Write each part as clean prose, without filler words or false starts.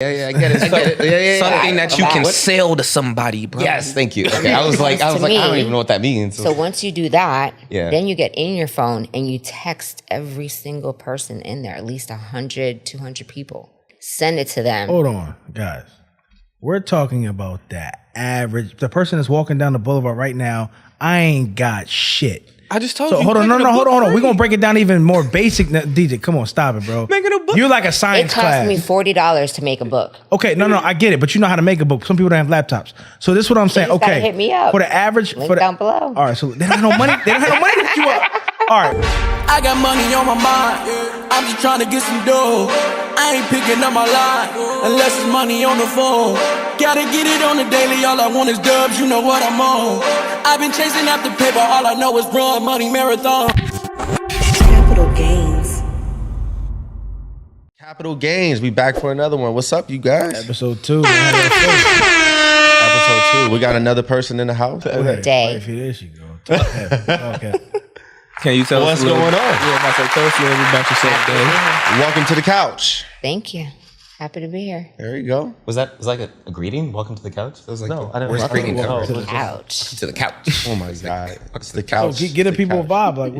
Yeah, I get it. Yeah. Something that you can sell to somebody, bro. Yes, thank you. Okay, I was like, I don't even know what that means. So once you do that, Yeah. then you get in your phone and you text every single person in there, at least 100, 200 people. Send it to them. Hold on, guys. We're talking about that average. The person that's walking down the boulevard right now, I ain't got shit. I just told So you. hold on, hold on. We're We're gonna break it down even more basic. DJ, come on, stop it, bro. Making a book. You're like a It science cost class. me $40 to make a book. Okay, no, I get it, but you know how to make a book. Some people don't have laptops, so this is what I'm saying. just gotta Okay, hit me up. for the average, Link down below. All right, so they don't have no money. They don't have no money to hook you up. All right, I got money on my mind. I'm just trying to get some dough. I ain't picking up my line unless it's money on the phone. Gotta get it on the daily. All I want is dubs. You know what I'm on. I've been chasing after paper. All I know is run money marathon. Capital gains. Capital Gains. We back for another one. What's up, you guys? episode 2. Episode 2. We got another person in the house. Day. There she go. Okay. Can you tell What's us a little, going on? Yeah, about to tell us a little bit about yourself, Dave. Welcome to the couch. Thank you. Happy to be here. There you go. Was that like a greeting? Welcome to the couch? That was like No, I didn't. worst greeting Welcome ever. to Ouch. To the couch. Oh my God. It's the Oh, couch. get a The people a couch. vibe. Like,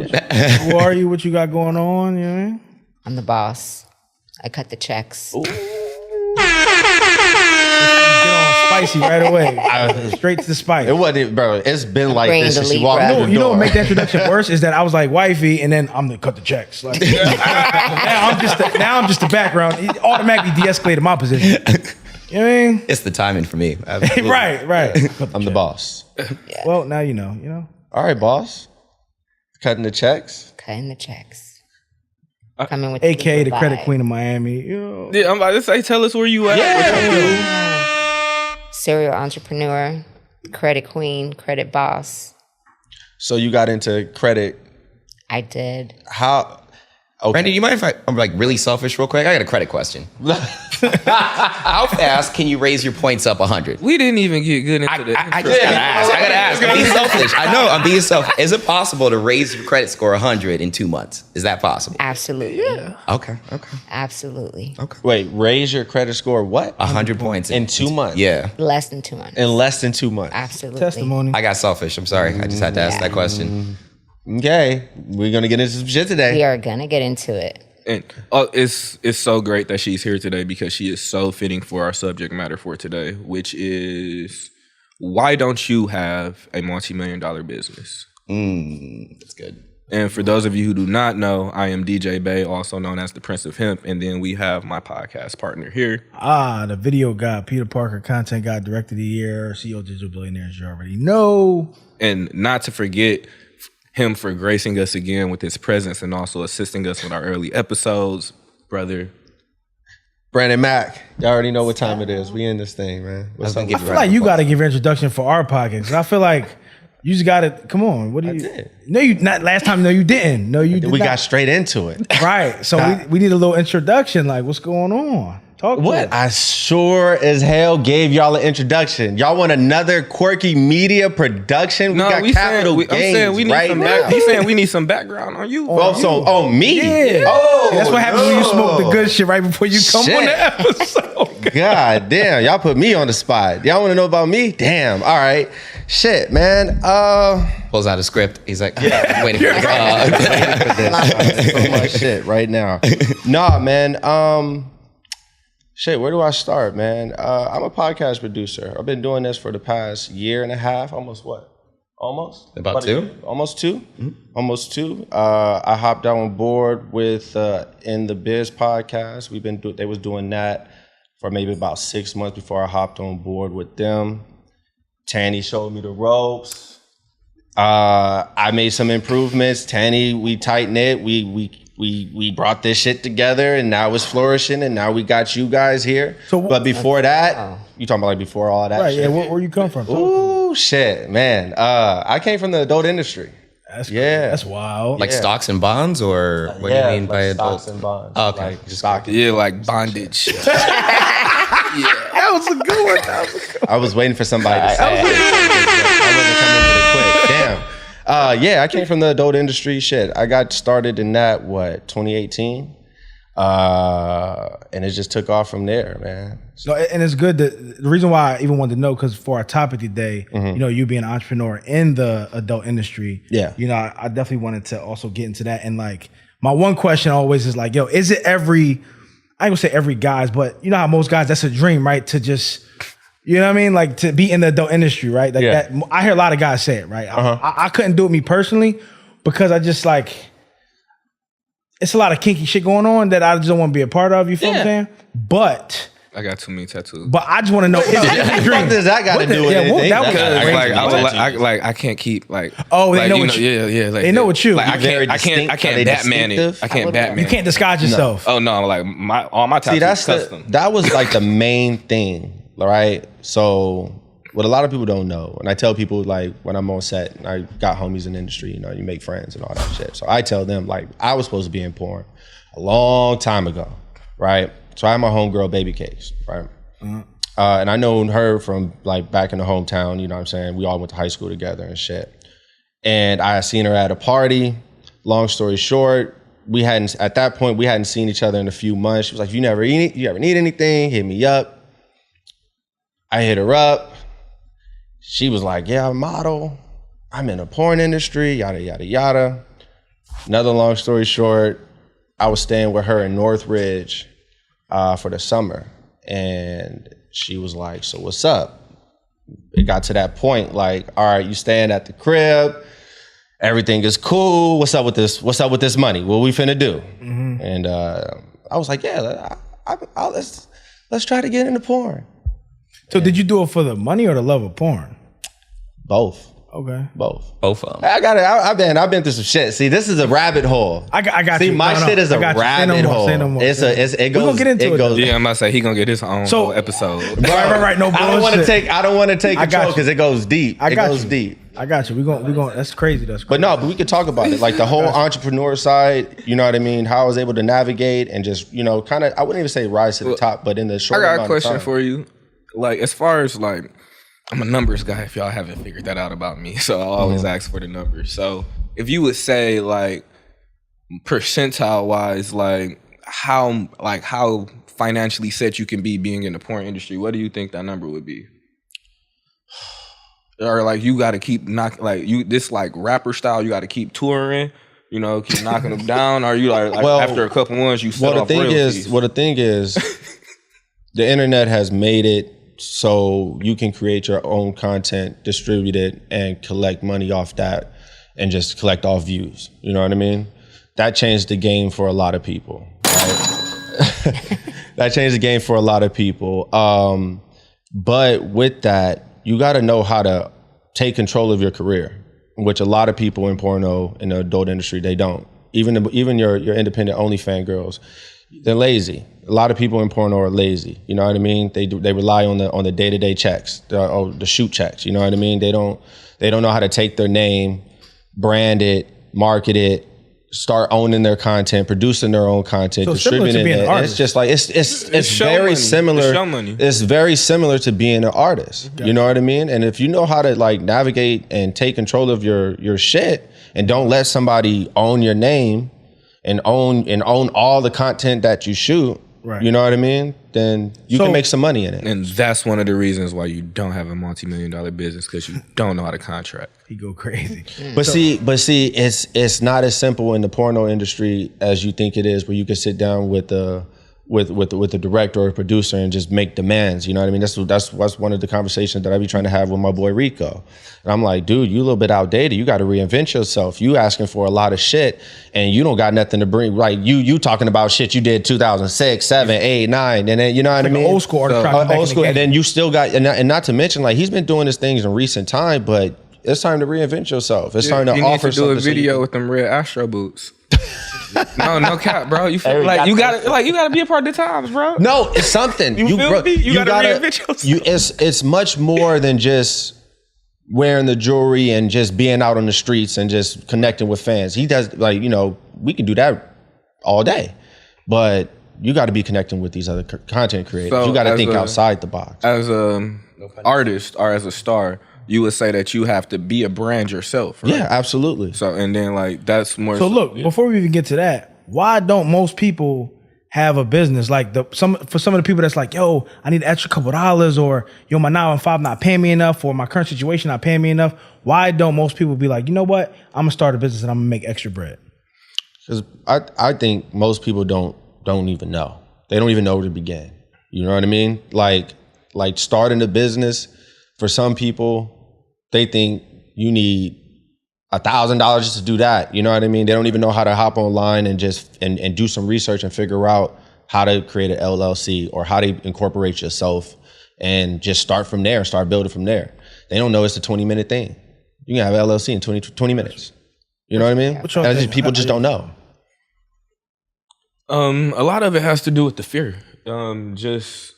who are you? What you got going on? You know what I mean? I'm the boss. I cut the checks. Get on spicy right away. Straight to the spice. It wasn't, bro. It's been like Bring this the since she Libra. walked in the You know door. what make the introduction worse is that I was like wifey, and then I'm the cut the checks. Like, now I'm just the background. It automatically de-escalated my position. You know what I mean? It's the timing for me. Absolutely. Right. I'm the boss. Well, now you know. All right, boss. Cutting the checks. Cutting the checks. Coming with the AKA the Libra credit vibe. queen of Miami. You know. Yeah, I'm about to say, tell us where you at. What you do. Serial entrepreneur, credit queen, credit boss. So you got into credit. I did. How? Okay. Brandon, you mind if I'm like really selfish real quick? I got a credit question. How fast can you raise your points up 100? We didn't even get good into this. I just gotta ask. I'm being selfish. I know I'm being selfish. Is it possible to raise your credit score 100 in 2 months? Is that possible? Absolutely. Yeah. Okay. Absolutely. Wait, raise your credit score what? 100 points In 2 months? Yeah. Less than 2 months. In less than 2 months. Absolutely. Testimony. I got selfish. I'm sorry. I just had to ask that question. Okay. We're going to get into some shit We today. are gonna get into it. And it's so great that she's here today because she is so fitting for our subject matter for today, which is why don't you have a multi-million-dollar business? That's good. And for those of you who do not know, I am DJ Bay, also known as the Prince of Hemp, and then we have my podcast partner here. The video god, Peter Parker, content god, director of the year, CEO Digital Billionaires. You already know. And not to forget him for gracing us again with his presence and also assisting us with our early episodes, brother. Brandon Mack. Y'all already know what time it is. We in this thing, man. What's up? I feel like you got to give your introduction for our podcast. 'Cause I feel like you just got to come on. What do you? did. No, you not last time. No, you didn't. No, you did We not. got straight into it. Right. So we need a little introduction. Like, what's going on? Talk to What? us. I sure as hell gave y'all an introduction. Y'all want another quirky media production? We got Capital Gains I'm saying we need right some now. He's saying we need some background on you. Oh, so me? Yeah. Oh, See, that's what happens when you smoke the good shit right before you come Shit. on the episode. God damn, y'all put me on the spot. Y'all want to know about me? Damn. All right. Shit, man. Pulls out a script. He's like, I'm waiting for this. So much shit right now. Nah, man. Shit, where do I start, man? I'm a podcast producer. I've been doing this for the past year and a half. Almost what? Almost? About a 2? year? Almost 2? Mm-hmm. Almost 2. I hopped on board with In the Biz podcast. They was doing that for maybe about 6 months before I hopped on board with them. Tanny showed me the ropes. I made some improvements. Tanny, we tight knit. We brought this shit together, and now it's flourishing, and now we got you guys here. But before that, you talking about like before all that Right. shit? Yeah. Where you come from? Ooh, shit, man. I came from the adult industry. That's Yeah. That's wild. Like stocks and bonds, or what do you mean by adult? stocks and bonds. Oh, okay. Like stock. Yeah, like bondage. That was a good one. I was waiting for somebody to say it. I wasn't coming with it quick. Damn. Yeah, I came from the adult industry. Shit, I got started in that, 2018? And it just took off from there, man. So, and it's good that the reason why I even wanted to know, because for our topic today, you know, you being an entrepreneur in the adult industry, you know, I definitely wanted to also get into that. And like, my one question always is like, yo, is it every, I ain't gonna say every guy's, but you know how most guys, that's a dream, right? To just, you know what I mean? Like to be in the adult industry, right? Like that, I hear a lot of guys say it, right? I couldn't do it me personally because I just like, it's a lot of kinky shit going on that I just don't want to be a part of. You feel what I'm saying? But I got too many tattoos. But I just want to know, is it a dream? What does that got to do with anything? I can't keep like. Oh, they like, know what you. Yeah. Like, they know what you. Like I can't Batman it. I can't Batman. You can't disguise yourself. Oh no, like all my tattoos. See, that was like the main thing, right? So what a lot of people don't know, and I tell people like when I'm on set, and I got homies in the industry, you know, you make friends and all that shit. So I tell them like I was supposed to be in porn a long time ago, right? So I had my homegirl Baby Cakes, right? And I known her from like back in the hometown, you know what I'm saying? We all went to high school together and shit. And I had seen her at a party. Long story short, at that point we hadn't seen each other in a few months. She was like, you ever need anything, hit me up. I hit her up. She was like, yeah, I'm a model. I'm in the porn industry, yada, yada, yada. Another long story short, I was staying with her in Northridge for the summer. And she was like, so what's up? It got to that point, like, all right, you staying at the crib, everything is cool. What's up with this? What's up with this money? What we finna do? And I was like, yeah, let's try to get into porn. So did you do it for the money or the love of porn? Both. Okay. Both of them. I've been through some shit. See, this is a rabbit hole. I got See, you. my shit is a rabbit hole. Say no more. It goes. We're gonna get into it. Yeah, I'm about to say he gonna get his own whole episode. Right. No bullshit. I don't want to take control because it goes deep. It goes deep. I got you. We going. That's crazy. But we can talk about it. Like the whole entrepreneur side. You know what I mean? How I was able to navigate and just kind of. I wouldn't even say rise to the top, but in the short. I got a question for you. Like as far as like. I'm a numbers guy if y'all haven't figured that out about me. So I'll always ask for the numbers. So if you would say like percentile wise, like how financially set you can be being in the porn industry, what do you think that number would be? Or like you got to keep this like rapper style, you got to keep touring, keep knocking them down. Or you like after a couple ones you set off royalties? The thing is, the internet has made it so you can create your own content, distribute it, and collect money off that and just collect all views. You know what I mean? That changed the game for a lot of people, right? That changed the game for a lot of people. But with that, you got to know how to take control of your career, which a lot of people in porno, in the adult industry, they don't. Even your independent OnlyFans girls, they're lazy. A lot of people in porno are lazy. You know what I mean? They rely on the day-to-day checks, the shoot checks. You know what I mean? They don't know how to take their name, brand it, market it, start owning their content, producing their own content, so distributing it. It's just like it's very similar. It's very similar to being an artist. You know what I mean? And if you know how to like navigate and take control of your shit, and don't let somebody own your name and own all the content that you shoot. Right. You know what I mean? Then you can make some money in it. And that's one of the reasons why you don't have a multi-million-dollar business, because you don't know how to contract. You go crazy. But see, it's not as simple in the porno industry as you think it is, where you can sit down with the director or producer and just make demands. You know what I mean? That's one of the conversations that I be trying to have with my boy Rico. And I'm like, dude, you a little bit outdated. You got to reinvent yourself. You asking for a lot of shit and you don't got nothing to bring. Like you talking about shit you did 2006, 7, 8, 9, and then you know what I mean? Old school artist. Old school, and then you still got, and not to mention, like he's been doing these things in recent time, but it's time to reinvent yourself. It's time to offer something. You need to do a video with them red Astro boots. No cap, bro. You feel like you gotta be a part of the times, bro. No, it's something. You feel me? You gotta reinvent yourself. It's much more than just wearing the jewelry and just being out on the streets and just connecting with fans. He does we can do that all day, but you got to be connecting with these other content creators. So you got to think outside the box. As an artist or as a star, you would say that you have to be a brand yourself, right? Yeah, absolutely. So, and then like that's more. So look, before we even get to that, why don't most people have a business? Like for some of the people that's like, yo, I need an extra couple dollars, or yo, my 9-to-5 not paying me enough, or my current situation not paying me enough. Why don't most people be like, you know what? I'm gonna start a business and I'm gonna make extra bread? Because I think most people don't even know. They don't even know where to begin. You know what I mean? Like starting a business, for some people, they think you need $1,000 just to do that. You know what I mean? They don't even know how to hop online and just and do some research and figure out how to create an LLC or how to incorporate yourself and just start from there, start building from there. They don't know it's a 20-minute thing. You can have an LLC in 20 minutes. You know what I mean? And people just don't know. A lot of it has to do with the fear. Just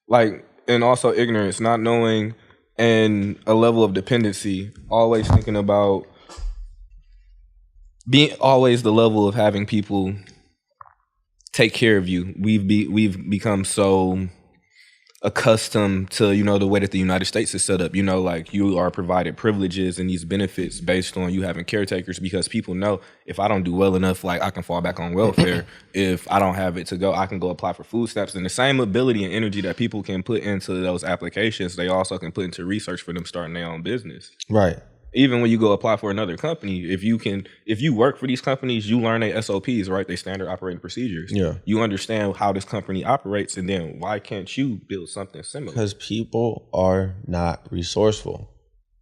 like, and also ignorance, not knowing, and a level of dependency, always thinking about being always the level of having people take care of you. We've become so accustomed to, the way that the United States is set up. Like, you are provided privileges and these benefits based on you having caretakers, because people know if I don't do well enough, like, I can fall back on welfare. If I don't have it to go, I can go apply for food stamps. And the same ability and energy that people can put into those applications, they also can put into research for them starting their own business. Right. Even when you go apply for another company, if you work for these companies, you learn their SOPs, right? They standard operating procedures. Yeah. You understand how this company operates, and then why can't you build something similar? Because people are not resourceful.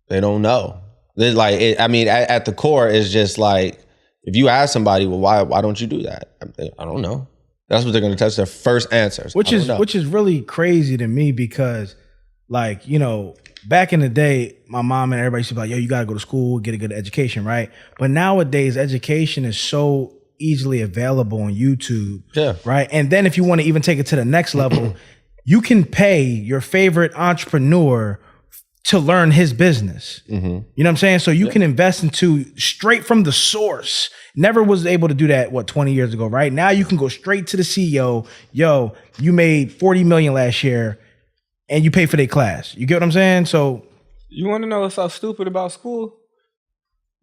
They don't know. They're like, at the core, it's just like, if you ask somebody, well, why don't you do that? I don't know. That's what they're going to test their first answers. Which is really crazy to me, because, like, back in the day, my mom and everybody used to be like, yo, you got to go to school, get a good education, right? But nowadays, education is so easily available on YouTube, right? And then if you want to even take it to the next level, you can pay your favorite entrepreneur to learn his business. Mm-hmm. You know what I'm saying? So you can invest into straight from the source. Never was able to do that, 20 years ago, right? Now you can go straight to the CEO. Yo, you made $40 million last year, and you pay for their class. You get what I'm saying? So you want to know what's so stupid about school?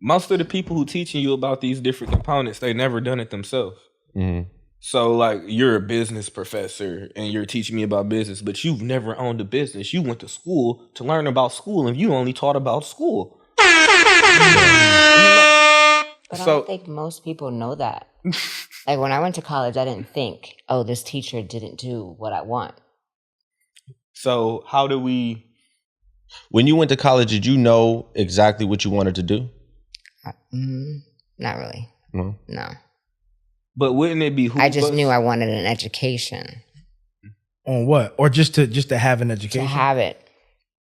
Most of the people who teaching you about these different components, they never done it themselves. Mm-hmm. So, like, you're a business professor and you're teaching me about business, but you've never owned a business. You went to school to learn about school, and you only taught about school. But I don't think most people know that. Like, when I went to college, I didn't think, oh, this teacher didn't do what I want. So how do we... When you went to college, did you know exactly what you wanted to do? Not really. No. But wouldn't it be... I just knew I wanted an education. On what? Or just to have an education? To have it.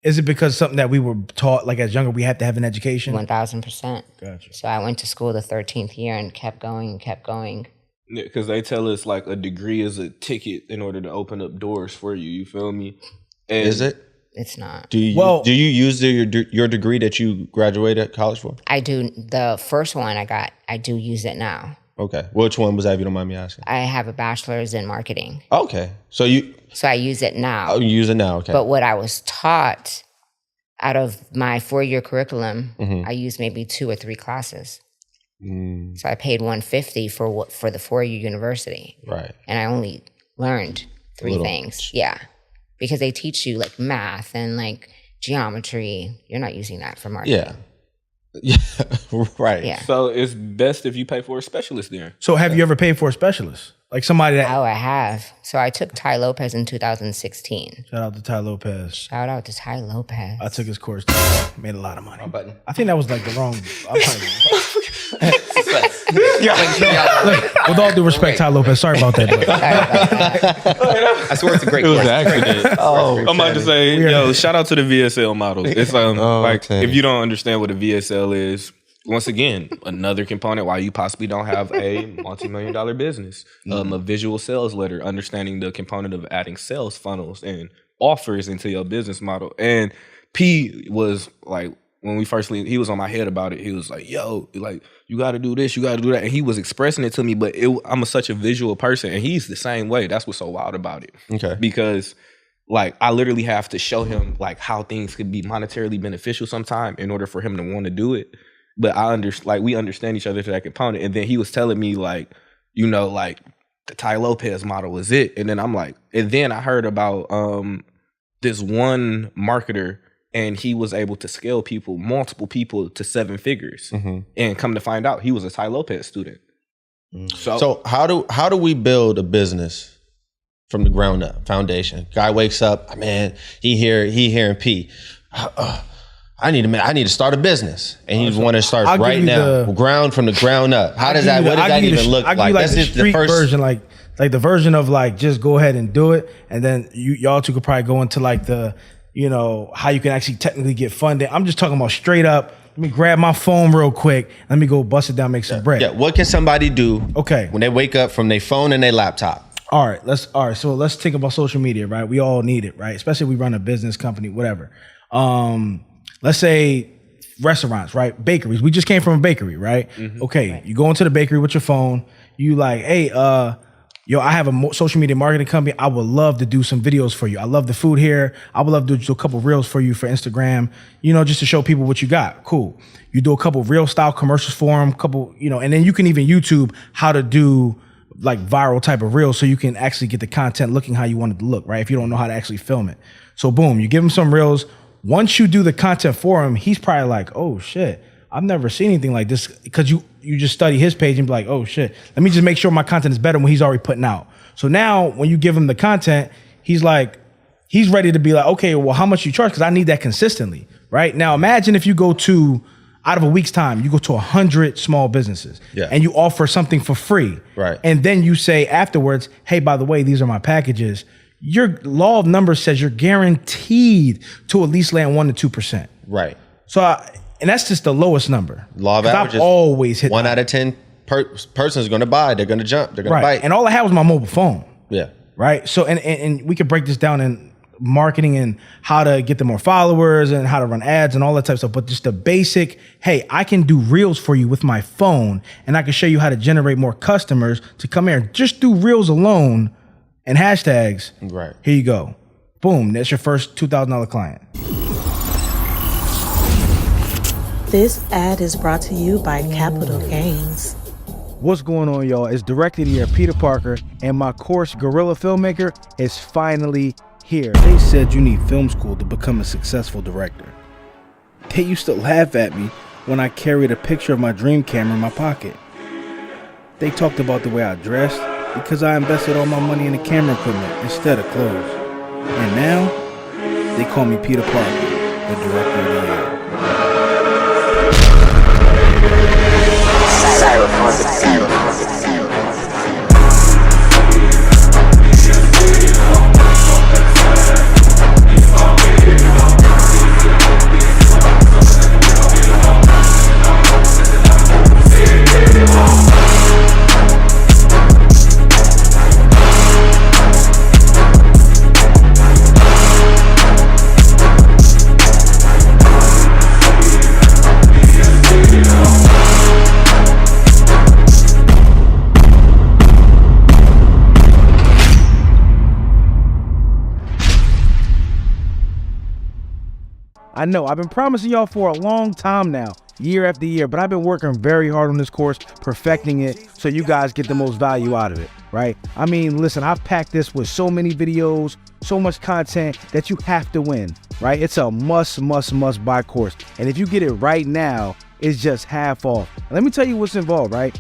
Is it because something that we were taught, like, as younger, we have to have an education? 1,000%. Gotcha. So I went to school the 13th year and kept going and kept going. Because they tell us, like, a degree is a ticket in order to open up doors for you. You feel me? And is it? It's not. Do you use your degree that you graduated college for? I do. The first one I got, I do use it now. Okay. Which one was that, if you don't mind me asking? I have a bachelor's in marketing. Okay. So I use it now. Oh, you use it now. Okay. But what I was taught out of my 4-year curriculum, I used maybe 2 or 3 classes. So I paid $150 for the 4-year university. Right. And I only learned 3 things. Yeah. Because they teach you, like, math and, like, geometry. You're not using that for marketing. Yeah, right. Yeah. So it's best if you pay for a specialist there. So have you ever paid for a specialist? Like somebody that... Oh, I have. So I took Ty Lopez in 2016. Shout out to Ty Lopez. Shout out to Ty Lopez. I took his course. Made a lot of money. Button. I think that was like the wrong... Look, with all due respect, Ty Lopez, sorry about that. I swear it's a great It was course. an accident. I'm about to say, yo, shout out to the VSL models. It's if you don't understand what a VSL is, once again, another component why you possibly don't have a multi-million-dollar business. A visual sales letter, understanding the component of adding sales funnels and offers into your business model. And P was like, when we first he was on my head about it. He was like, yo, like, you got to do this, you got to do that. And he was expressing it to me, but I'm such a visual person, and he's the same way. That's what's so wild about it. Okay. Because, like, I literally have to show him, like, how things could be monetarily beneficial sometime in order for him to want to do it. But we understand each other to that component. And then he was telling me, like, like, the Ty Lopez model is it. And then I'm like, and then I heard about this one marketer, and he was able to scale multiple people to 7 figures. And come to find out, he was a Ty Lopez student. So how do we build a business from the ground up, foundation? Guy wakes up, man, he hearing P. I need to start a business, and he want to start right now, from the ground up. How does that? What does that even look like? That's just the first version, like the version of like just go ahead and do it, and then y'all two could probably go into like the, you know, how you can actually technically get funded. I'm just talking about straight up. Let me grab my phone real quick. Let me go bust it down, make some bread. Yeah. What can somebody do? When they wake up from their phone and their laptop. All right. So let's think about social media, right? We all need it, right? Especially if we run a business company, whatever. Let's say restaurants, right? Bakeries. We just came from a bakery, right? Okay. You go into the bakery with your phone. You like, hey, I have a social media marketing company. I would love to do some videos for you. I love the food here. I would love to do a couple reels for you for Instagram, you know, just to show people what you got. Cool. You do a couple real style commercials for them, and then you can even YouTube how to do like viral type of reels so you can actually get the content looking how you want it to look, right? If you don't know how to actually film it. So boom, you give him some reels. Once you do the content for him, he's probably like, oh shit, I've never seen anything like this, because you just study his page and be like, oh shit, let me just make sure my content is better than what he's already putting out. So now when you give him the content, he's ready to be like, okay, well, how much you charge? Because I need that consistently, right? Now imagine if you go to, out of a week's time, you go to 100 small businesses and you offer something for free. Right. And then you say afterwards, hey, by the way, these are my packages. Your law of numbers says you're guaranteed to at least land 1% to 2%. Right. So, and that's just the lowest number. Law of averages. I've always hit 1 out of 10 persons going to buy. They're going to jump. They're going to bite. And all I had was my mobile phone. Yeah. Right. So, and we could break this down in marketing and how to get them more followers and how to run ads and all that type of stuff. But just the basic, hey, I can do reels for you with my phone, and I can show you how to generate more customers to come here. Just do reels alone and hashtags. Right. Here you go. Boom. That's your first $2,000 client. This ad is brought to you by Capital Gains. What's going on, y'all? It's directed here, Peter Parker, and my course, Guerrilla Filmmaker, is finally here. They said you need film school to become a successful director. They used to laugh at me when I carried a picture of my dream camera in my pocket. They talked about the way I dressed because I invested all my money in the camera equipment instead of clothes. And now, they call me Peter Parker, the director of the year. I know I've been promising y'all for a long time now, year after year, but I've been working very hard on this course, perfecting it so you guys get the most value out of it, right? I mean, listen, I've packed this with so many videos, so much content that you have to win, right? It's a must buy course. And if you get it right now, it's just half off. And let me tell you what's involved, right?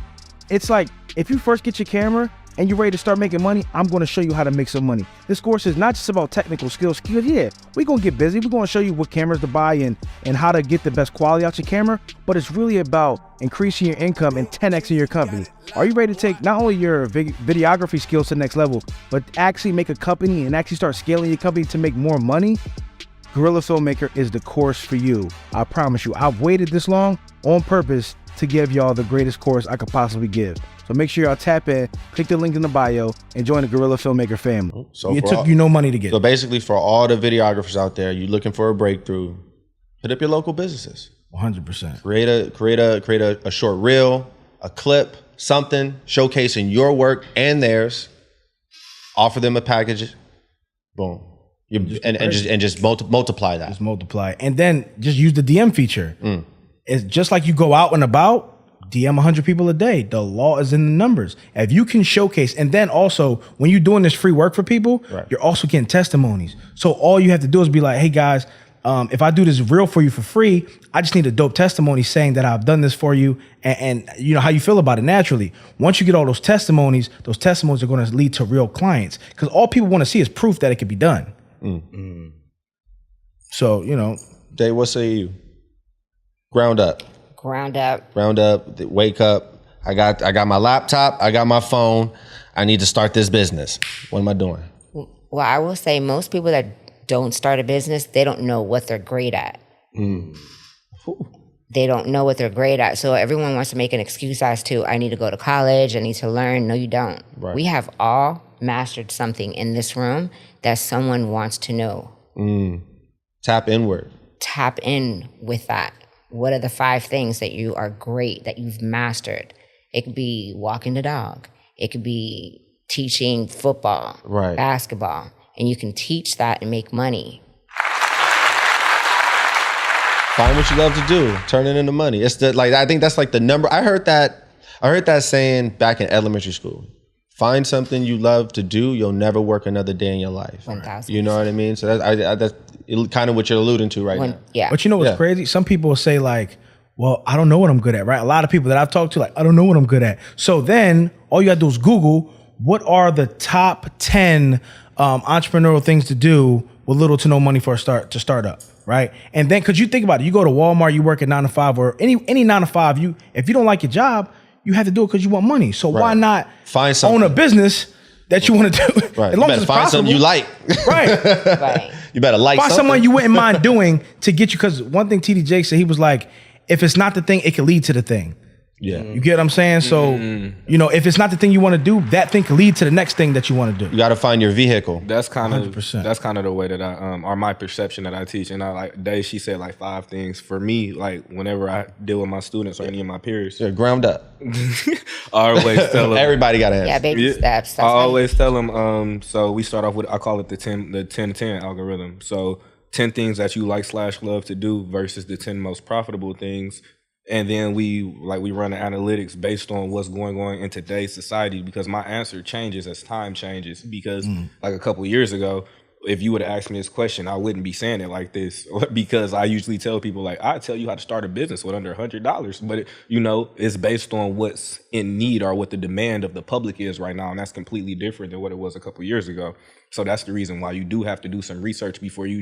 It's like, if you first get your camera and you're ready to start making money, I'm going to show you how to make some money. This course is not just about technical skills. Yeah, we're going to get busy. We're going to show you what cameras to buy and how to get the best quality out your camera, but it's really about increasing your income and 10x in your company. Are you ready to take not only your videography skills to the next level, but actually make a company and actually start scaling your company to make more money? Guerrilla Filmmaker is the course for you. I promise you, I've waited this long on purpose to give y'all the greatest course I could possibly give. So make sure y'all tap in, click the link in the bio, and join the Guerrilla Filmmaker family. So it took you no money to get. So basically, for all the videographers out there, you're looking for a breakthrough, hit up your local businesses. 100%. Create a short reel, a clip, something showcasing your work and theirs. Offer them a package. Boom. Just multiply that. Just multiply, and then just use the DM feature. It's just like you go out and about. DM 100 people a day. The law is in the numbers. If you can showcase, and then also when you're doing this free work for people, you're also getting testimonies. So all you have to do is be like, hey guys, if I do this real for you for free, I just need a dope testimony saying that I've done this for you, and you know how you feel about it naturally. Once you get all those testimonies are going to lead to real clients, because all people want to see is proof that it can be done. So, you know. Dave, what say you? Ground up. Wake up. I got my laptop. I got my phone. I need to start this business. What am I doing? Well, I will say most people that don't start a business, they don't know what they're great at. They don't know what they're great at. So everyone wants to make an excuse as to, I need to go to college, I need to learn. No, you don't. Right. We have all mastered something in this room that someone wants to know. Tap inward. Tap in with that. What are the 5 things that you are great, that you've mastered? It could be walking the dog. It could be teaching football, basketball. And you can teach that and make money. Find what you love to do. Turn it into money. It's I think that's like the number. I heard that saying back in elementary school. Find something you love to do. You'll never work another day in your life. 1,000%. You know what I mean? So that's kind of what you're alluding to now. Yeah. But you know what's crazy? Some people will say like, well, I don't know what I'm good at, right? A lot of people that I've talked to, like, I don't know what I'm good at. So then all you gotta do is Google, what are the top 10 entrepreneurial things to do with little to no money to start up, right? And then, cause you think about it, you go to Walmart, you work at 9 to 5 or any 9 to 5, if you don't like your job, you have to do it because you want money. So why not own a business that you want to do? Right. As long you as better it's find possible. something you like. Right. You better like find something. someone you wouldn't mind doing to get you. Because one thing TD Jakes said, he was like, if it's not the thing, it can lead to the thing. Yeah. You get what I'm saying? So, you know, if it's not the thing you want to do, that thing can lead to the next thing that you want to do. You got to find your vehicle. That's kind of 100%. That's kind of the way that I or my perception that I teach. And I like Dave, she said like 5 things. For me, like whenever I deal with my students or any of my peers, ground up. I always tell them everybody got to have. Yeah, baby steps. I always tell them. So we start off with, I call it the 10-10 algorithm. So 10 things that you like / love to do versus the 10 most profitable things. And then we run the analytics based on what's going on in today's society, because my answer changes as time changes. Because like a couple of years ago, if you would have asked me this question, I wouldn't be saying it like this, because I usually tell people like, I tell you how to start a business with under $100, but it's based on what's in need or what the demand of the public is right now. And that's completely different than what it was a couple of years ago. So that's the reason why you do have to do some research before you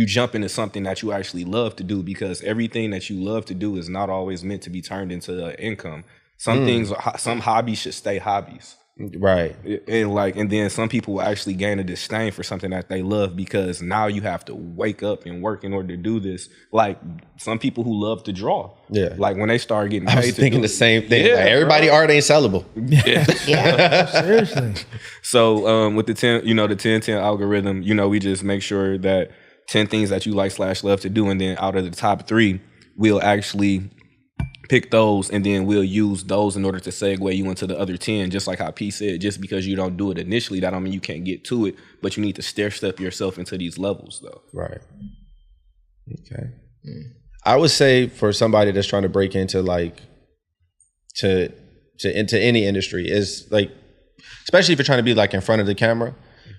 jump into something that you actually love to do, because everything that you love to do is not always meant to be turned into income. Some things, some hobbies should stay hobbies. Right. And then some people will actually gain a disdain for something that they love, because now you have to wake up and work in order to do this. Like some people who love to draw. Yeah. Like when they start getting paid, I was thinking the same thing. Yeah, like everybody art ain't sellable. Yeah. Seriously. So with the 10, the 10-10 algorithm, we just make sure that 10 things that you like / love to do, and then out of the top 3, we'll actually pick those, and then we'll use those in order to segue you into the other 10. Just like how P said, just because you don't do it initially, that don't mean you can't get to it, but you need to stair-step yourself into these levels, though. Right. Okay. I would say for somebody that's trying to break into into any industry, is like, especially if you're trying to be like in front of the camera,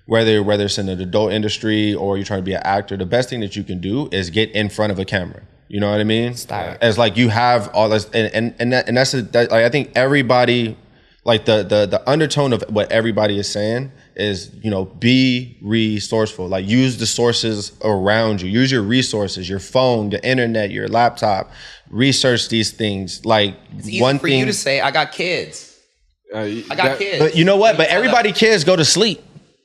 whether it's in an adult industry or you're trying to be an actor, the best thing that you can do is get in front of a camera. You know what I mean? As like you have all this, and that's I think everybody, like the undertone of what everybody is saying is, be resourceful. Like use the sources around you. Use your resources, your phone, the internet, your laptop. Research these things. Like it's easy for you to say, I got kids. I got kids. But you know what? But everybody kids go to sleep.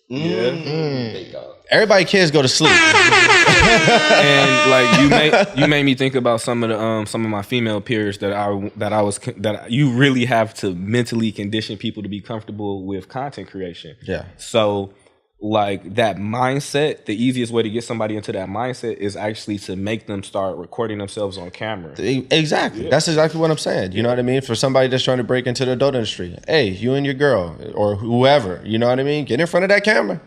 Yeah. There you go. Everybody kids go to sleep. And like you made me think about some of my female peers that you really have to mentally condition people to be comfortable with content creation. Yeah. So like that mindset, the easiest way to get somebody into that mindset is actually to make them start recording themselves on camera. Exactly. Yeah. That's exactly what I'm saying. You know what I mean? For somebody that's trying to break into the adult industry, hey, you and your girl or whoever, you know what I mean? Get in front of that camera.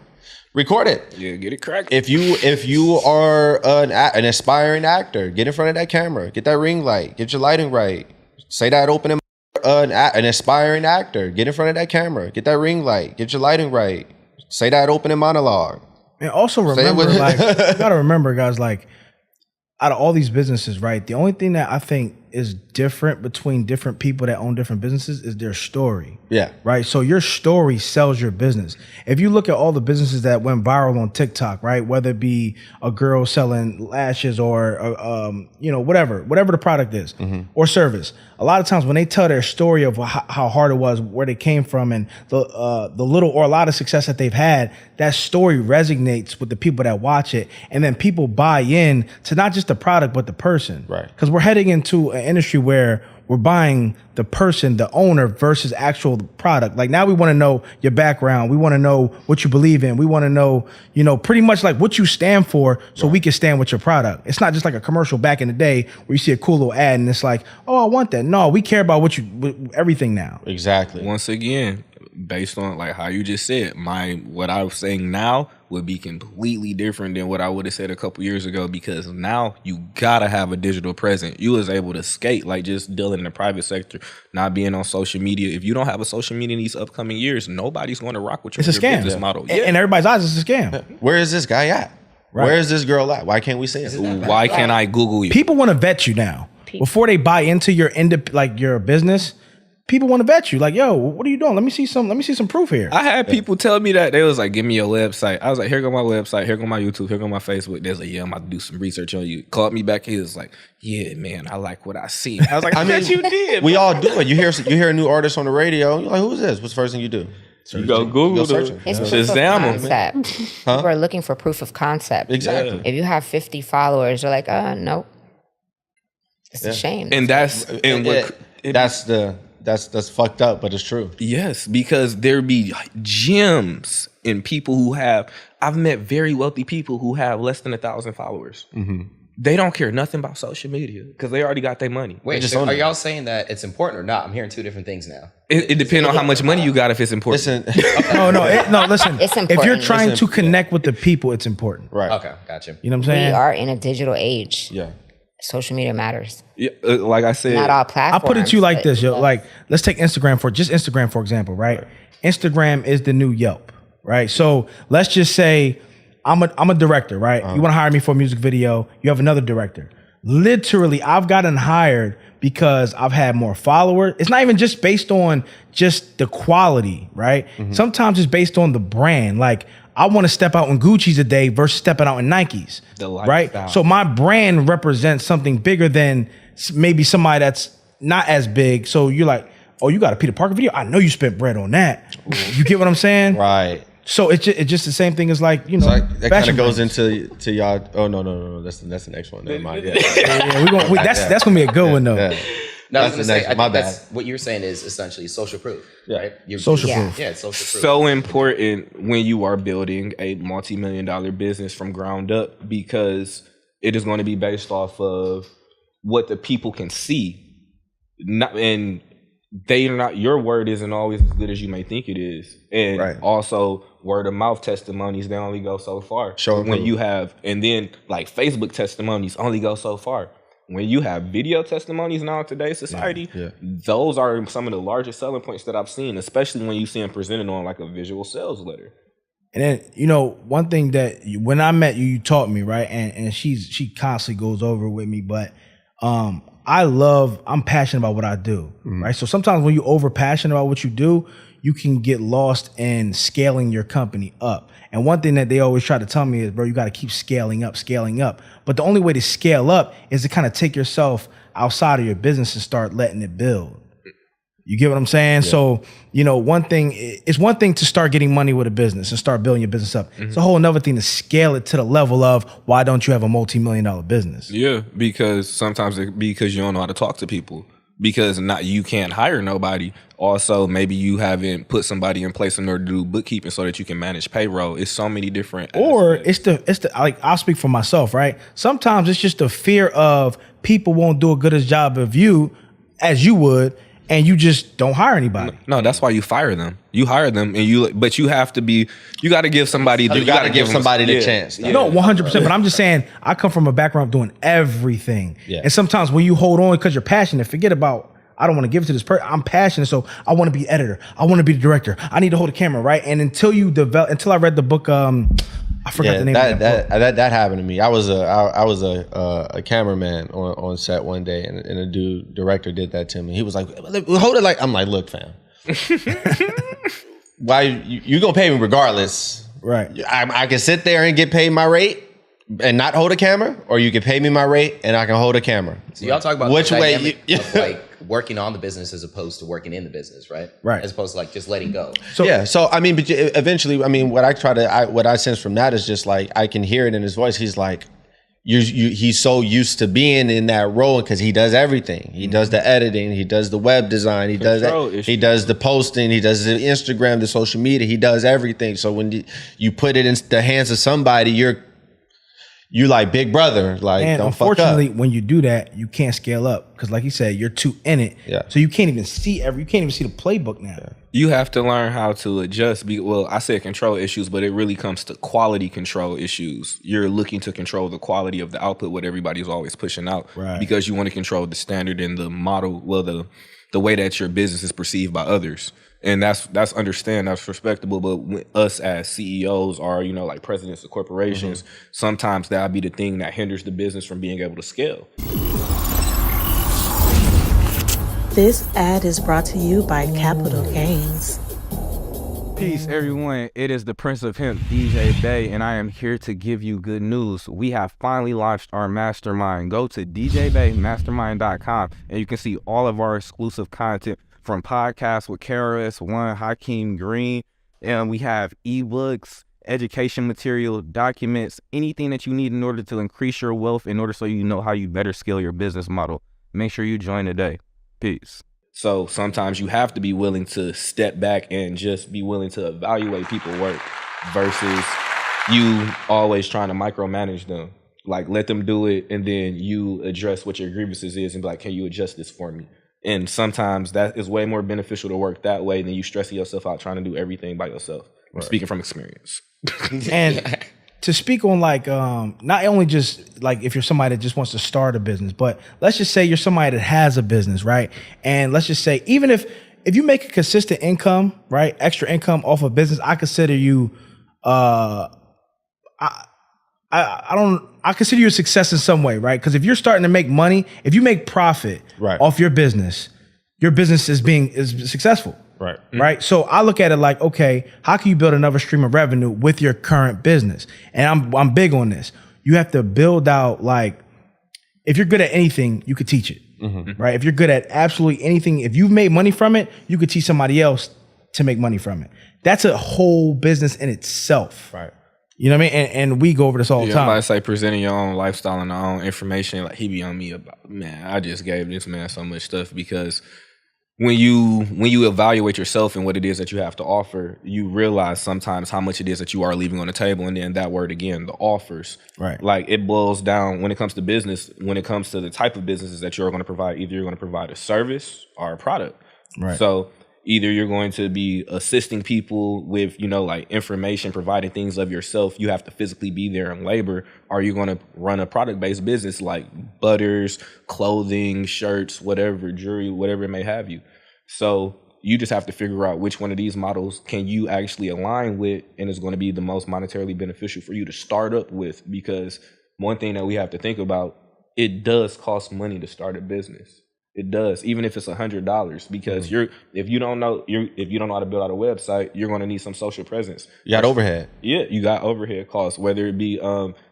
Record it. Yeah, get it cracked. If you are an aspiring actor, get in front of that camera. Get that ring light. Get your lighting right. Say that open. an aspiring actor, get in front of that camera, get that ring light, get your lighting right, say that opening monologue. And also remember, like, you gotta remember, guys, like, out of all these businesses, right, the only thing that I think is different between different people that own different businesses is their story. Yeah. Right? So your story sells your business. If you look at all the businesses that went viral on TikTok, right, whether it be a girl selling lashes or, whatever the product is or service, a lot of times when they tell their story of how hard it was, where they came from, and the little or a lot of success that they've had, that story resonates with the people that watch it. And then people buy in to not just the product, but the person. Right. Because we're heading into an industry where we're buying the person, the owner, versus actual product. Like, now we want to know your background. We want to know what you believe in. We want to know, pretty much like what you stand for, so we can stand with your product. It's not just like a commercial back in the day where you see a cool little ad and it's like, oh, I want that. No, we care about everything now. Exactly. Once again, based on like how you just said, what I was saying now would be completely different than what I would have said a couple years ago, because now you gotta have a digital presence. You was able to skate, like just dealing in the private sector, not being on social media. If you don't have a social media in these upcoming years, nobody's going to rock with you. It's a scam. Business model. In everybody's eyes, it's a scam. Where is this guy at? Right. Where is this girl at? Why can't we see it? Why can't I Google you? People want to vet you now. Before they buy into your your business, people want to vet you. Like, yo, what are you doing? Let me see some proof here. I had people tell me that. They was like, give me your website. I was like, here go my website, here go my YouTube, here go my Facebook. They was like, yeah, I'm about to do some research on you. Called me back. He was like, yeah, man, I like what I see. I was like, I bet you did. We all do it. You hear a new artist on the radio. You're like, who's this? What's the first thing you do? You go Google it. It's proof of concept. People are looking for proof of concept. Exactly. If you have 50 followers, they're like, nope. It's a shame. And that's fucked up, but it's true. Yes, because there be gems in people who have. I've met very wealthy people who have less than 1,000 followers. Mm-hmm. They don't care nothing about social media because they already got their money. Wait, so are y'all saying that it's important or not? I'm hearing two different things now. It depends on how much money you got if it's important. No, listen. It's important. If you're trying to connect with the people, it's important. Right. Okay, gotcha. You know what I'm saying? We are in a digital age. Yeah. Social media matters. Yeah, like I said, not all platforms. I'll put it to you like this, yo. Like, let's take Instagram for example, right? Instagram is the new Yelp, right? So let's just say I'm a director, right? You want to hire me for a music video. You have another director. Literally, I've gotten hired because I've had more followers. It's not even just based on just the quality, right? Mm-hmm. Sometimes it's based on the brand. Like, I want to step out in Gucci's a day versus stepping out in Nikes, right? So my brand represents something bigger than maybe somebody that's not as big. So you're like, oh, you got a Peter Parker video? I know you spent bread on that. You get what I'm saying? Right. So it's just the same thing as like, so that kind of goes into y'all. Oh no, that's the next one. Never mind. Yeah. That's gonna be a good one though. Yeah. No, I think that's what you're saying is essentially social proof, right? Social proof. Yeah, social proof. So important when you are building a multi-million-dollar business from ground up, because it is going to be based off of what the people can see. Your word isn't always as good as you may think it is. And also word of mouth testimonies, they only go so far. Sure. When you have, and then like Facebook testimonies only go so far. When you have video testimonies now in today's society, those are some of the largest selling points that I've seen, especially when you see them presented on like a visual sales letter. And then, one thing that when I met you, you taught me, right? And she constantly goes over with me, but I'm passionate about what I do, right? So sometimes when you're over passionate about what you do, you can get lost in scaling your company up. And one thing that they always try to tell me is, bro, you got to keep scaling up. But the only way to scale up is to kind of take yourself outside of your business and start letting it build. You get what I'm saying? Yeah. So, it's one thing to start getting money with a business and start building your business up. Mm-hmm. It's a whole another thing to scale it to the level of, why don't you have a multi-million-dollar business? Yeah, because sometimes because you don't know how to talk to people. Because you can't hire nobody. Also, maybe you haven't put somebody in place in order to do bookkeeping so that you can manage payroll. It's so many different aspects. Or it's the like, I'll speak for myself, right? Sometimes it's just the fear of people won't do a good as job of you as you would, and you just don't hire anybody. No, that's why you fire them. You hire them, but you have to be. You got to give somebody. You got to give somebody the chance. Yeah. No, 100%. But I'm just saying, I come from a background of doing everything, and sometimes when you hold on because you're passionate, forget about I don't want to give it to this person. I'm passionate, so I want to be editor. I want to be the director. I need to hold a camera, right? And until I read the book, I forgot the name of that book. That happened to me. I was a cameraman on set one day, and a director did that to me. He was like, "Hold it!" I'm like, "Look, fam, why you gonna pay me regardless? Right? I can sit there and get paid my rate and not hold a camera, or you can pay me my rate and I can hold a camera." So y'all talk about which the way of like working on the business as opposed to working in the business, right? Right. As opposed to like just letting go. So I mean, but eventually, I mean, what I sense from that is just like I can hear it in his voice. He's like, he's so used to being in that role because he does everything. He does the editing, he does the web design, he does the posting, he does the Instagram, the social media, he does everything. So when you put it in the hands of somebody, you like big brother, like, and don't unfortunately, fuck up. when you do that, you can't scale up because, like you said, you're too in it. Yeah. So you can't even see the playbook now. Yeah. You have to learn how to adjust. Well, I said control issues, but it really comes to quality control issues. You're looking to control the quality of the output, what everybody's always pushing out, right? Because you want to control the standard and the model, the way that your business is perceived by others. And that's respectable. But when us as CEOs or, like presidents of corporations, sometimes that'll be the thing that hinders the business from being able to scale. This ad is brought to you by Capital Gains. Peace, everyone. It is the Prince of Hemp, DJ Bay, and I am here to give you good news. We have finally launched our mastermind. Go to djbaymastermind.com and you can see all of our exclusive content from podcasts with KRS-One, Hakeem Green, and we have ebooks, education material, documents, anything that you need in order to increase your wealth, in order so you know how you better scale your business model. Make sure you join today. Peace. So sometimes you have to be willing to step back and just be willing to evaluate people's work versus you always trying to micromanage them. Like, let them do it, and then you address what your grievances is and be like, can you adjust this for me? And sometimes that is way more beneficial to work that way than you stressing yourself out trying to do everything by yourself. I'm speaking from experience. And to speak on not only just like if you're somebody that just wants to start a business, but let's just say you're somebody that has a business, right? And let's just say even if you make a consistent income, right, extra income off of business, I consider you I consider you a success in some way, right? Because if you're starting to make money, if you make profit off your business is successful. Right. Right. So I look at it like, okay, how can you build another stream of revenue with your current business? And I'm big on this. You have to build out, like, if you're good at anything, you could teach it. Right. If you're good at absolutely anything, if you've made money from it, you could teach somebody else to make money from it. That's a whole business in itself. Right. You know what I mean? And we go over this all the time. I say presenting your own lifestyle and your own information. Like, he be on me about, man, I just gave this man so much stuff, because when you evaluate yourself and what it is that you have to offer, you realize sometimes how much it is that you are leaving on the table. And then that word again, the offers. Right. Like, it boils down when it comes to business, when it comes to the type of businesses that you're going to provide. Either you're going to provide a service or a product. Right. So either you're going to be assisting people with, like information, providing things of yourself. You have to physically be there in labor. Or you're going to run a product-based business like butters, clothing, shirts, whatever, jewelry, whatever it may have you. So you just have to figure out which one of these models can you actually align with and is going to be the most monetarily beneficial for you to start up with. Because one thing that we have to think about, it does cost money to start a business. It does, even if it's $100, because if you don't know how to build out a website, you're going to need some social presence. You got overhead. Yeah, you got overhead costs, whether it be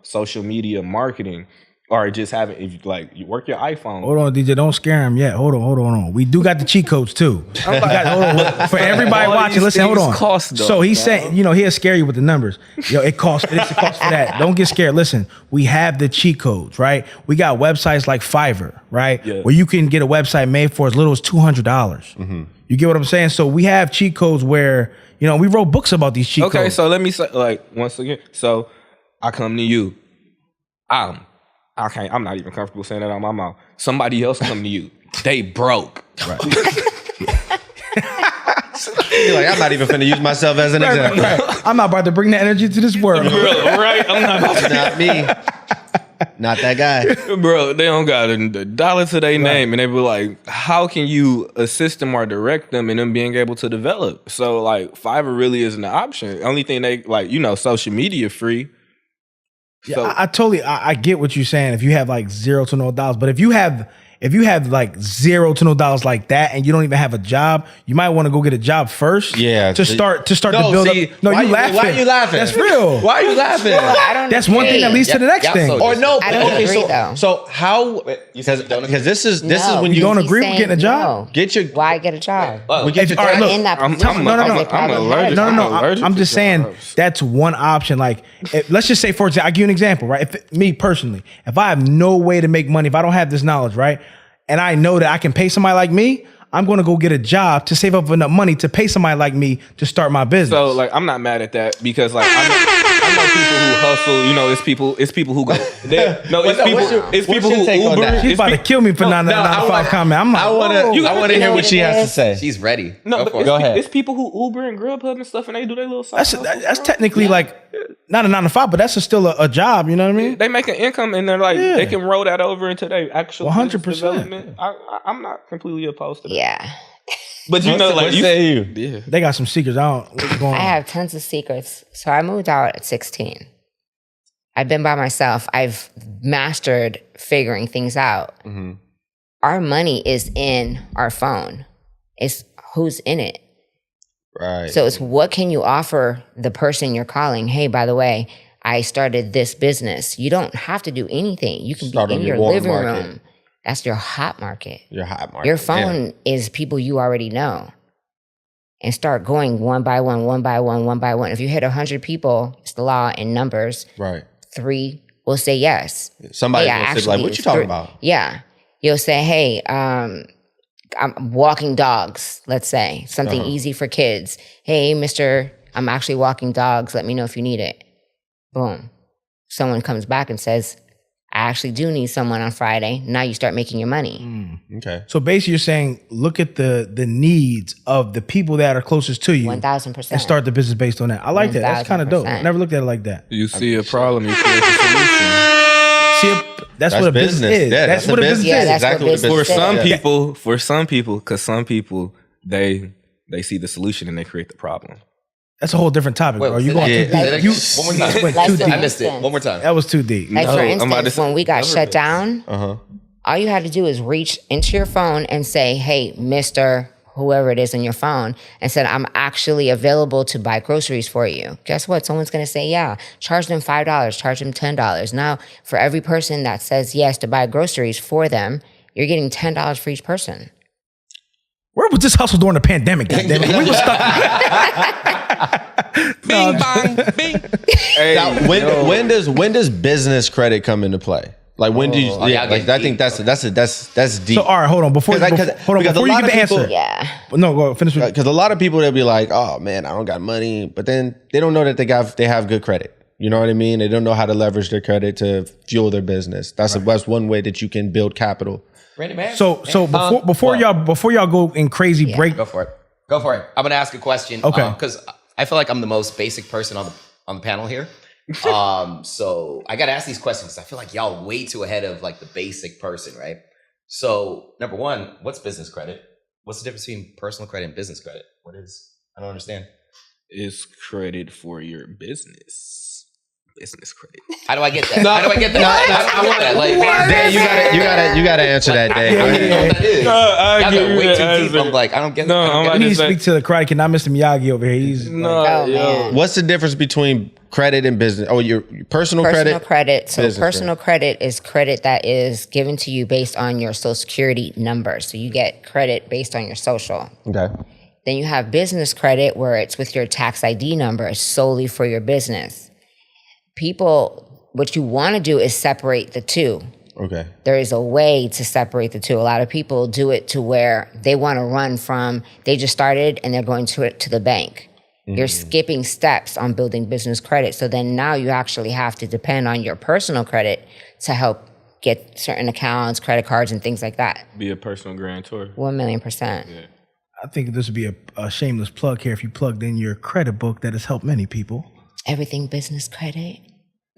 social media marketing or just having, if you work your iPhone. Hold on, DJ, don't scare him yet. Hold on. We do got the cheat codes too. Hold on. For everybody watching, listen, hold on. Cost, though, so he's saying, he'll scare you with the numbers. It costs. It's a cost for that. Don't get scared. Listen, we have the cheat codes, right? We got websites like Fiverr, right? Yeah. Where you can get a website made for as little as $200. You get what I'm saying? So we have cheat codes where, we wrote books about these cheat codes. Okay, so let me say, once again, so I come to you. I'm not even comfortable saying that out of my mouth. Somebody else come to you. They broke. Right. You're like, I'm not even finna use myself as an example. Right. I'm not about to bring that energy to this world. Right? I'm not about to. Not me. Not that guy. Bro, they don't got a dollar to their name, and they be like, how can you assist them or direct them in them being able to develop? So like Fiverr really isn't an option. Only thing they like, social media free. Yeah, So, I totally I get what you're saying. If you have like $0 to no dollars, but if you have like $0 to no dollars like that, and you don't even have a job, you might want to go get a job first. Yeah, to start to build up. No, why you laughing? Why are you laughing? That's real. Why are you laughing? I don't That's one thing that leads to the next thing. Or no? I don't agree, though. So how? Because this is when You you don't agree with getting a job? get your. Why get a job? We get your. All right, look, In that I'm position, allergic. they probably I'm had allergic. a No, job. no, no. allergic I'm to just saying jobs. that's one option. Like, let's just say, for example, I'll give you an example, right? Me personally, if I have no way to make money, if I don't have this knowledge, right, and I know that I can pay somebody like me, I'm going to go get a job to save up enough money to pay somebody like me to start my business. So like I'm not mad at that because like I know people who hustle. It's people who go. It's people who Uber. She's about to kill me for not 995 comment. I'm like, I want to hear what she has to say. She's ready. Go ahead. It's people who Uber and Grubhub and stuff, and they do their little side hustles, that's bro. technically like not a 9 to 5, but that's still a job. You know what I mean? They make an income, and they're like they can roll that over into their actual 100%. business development. I'm not completely opposed to that. Yeah. But What say you? Yeah. They got some secrets. What's going on? I have tons of secrets. So I moved out at 16. I've been by myself. I've mastered figuring things out. Mm-hmm. Our money is in our phone. It's who's in it. Right. So it's what can you offer the person you're calling? Hey, by the way, I started this business. You don't have to do anything. You can Start be on in your your warm living market. room. That's your hot market. Your hot market. Your phone is people you already know. And start going one by one, one by one, one by one. If you hit 100 people, it's the law in numbers. Right. 3 will say yes. Somebody's Hey, gonna say like, "What you talking about?" Yeah. You'll say, hey, I'm walking dogs, let's say. Something easy for kids. Hey, mister, I'm actually walking dogs. Let me know if you need it. Boom. Someone comes back and says, I actually do need someone on Friday. Now you start making your money. Okay. So basically, you're saying look at the needs of the people that are closest to you, 1,000%. and start the business based on that. I like that. That's kind of dope. I 1000%. never looked at it like that. You see a problem, you create a solution. See, that's what a business is. Yeah, that's what a business Yeah, is. that's exactly what what a business business is. For some people, because some people they see the solution and they create the problem. That's a whole different topic, bro. You say going that- you say that again. One more time. went Like too for deep. I missed it. instance. One more time. That was too deep. Like, for No, I'm about to instance, say- when we got shut down, all you had to do is reach into your phone and say, hey, Mr. whoever it is on your phone, and said, I'm actually available to buy groceries for you. Guess what? Someone's going to say, yeah. Charge them $5, charge them $10. Now, for every person that says yes to buy groceries for them, you're getting $10 for each person. Where was this hustle during the pandemic? Goddammit? We were stuck. Bing bang bing. Hey, Now, when does business credit come into play? Like when do you? Yeah, y'all like get I think that's deep. So all right, hold on. Before you Because get a the lot of people- answer, Yeah. no, go finish. With, Because a lot of people they'll be like, oh man, I don't got money, but then they don't know that they have good credit. You know what I mean? They don't know how to leverage their credit to fuel their business. That's one way that you can build capital. Randy, man. so before y'all go in crazy break. Go for it. Go for it. I'm gonna ask a question. Okay. Because I feel like I'm the most basic person on the panel here. So I gotta ask these questions. I feel like y'all way too ahead of like the basic person, right? So number one, what's business credit? What's the difference between personal credit and business credit? What is? I don't understand. Is credit for your business. Business credit. How do I get that? How do I get that? I want that. Like, Dan, you gotta answer that, Dan. I don't even know what that is. I Y'all give got you way the too deep. answer. I'm like, I don't get No, it. I'm I about We don't need get to speak to the karate kid, not Mr. Miyagi over here. He's No, Oh, yo. man. What's the difference between credit and business? Oh, your personal Personal credit. credit. So business personal credit is credit that is given to you based on your social security number. So you get credit based on your social. Okay. Then you have business credit where it's with your tax ID number solely for your business. What you want to do is separate the two. Okay. There is a way to separate the two. A lot of people do it to where they want to run from, they just started and they're going to the bank. You're skipping steps on building business credit. So then now you actually have to depend on your personal credit to help get certain accounts, credit cards, and things like that. Be a personal guarantor. 1,000,000%. Yeah. I think this would be a shameless plug here if you plugged in your credit book that has helped many people. Everything business credit.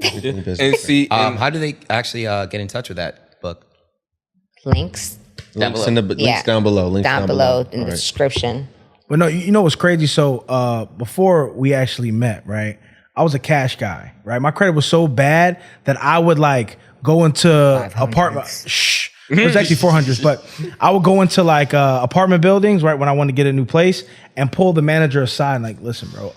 And see, how do they actually get in touch with that book? Links Down below. Links down below. Links down below in the description. But no, you know what's crazy? So before we actually met, right? I was a cash guy, right? My credit was so bad that I would like go into apartment. It was actually 400s, but I would go into like apartment buildings, right, when I wanted to get a new place, and pull the manager aside and like, listen, bro,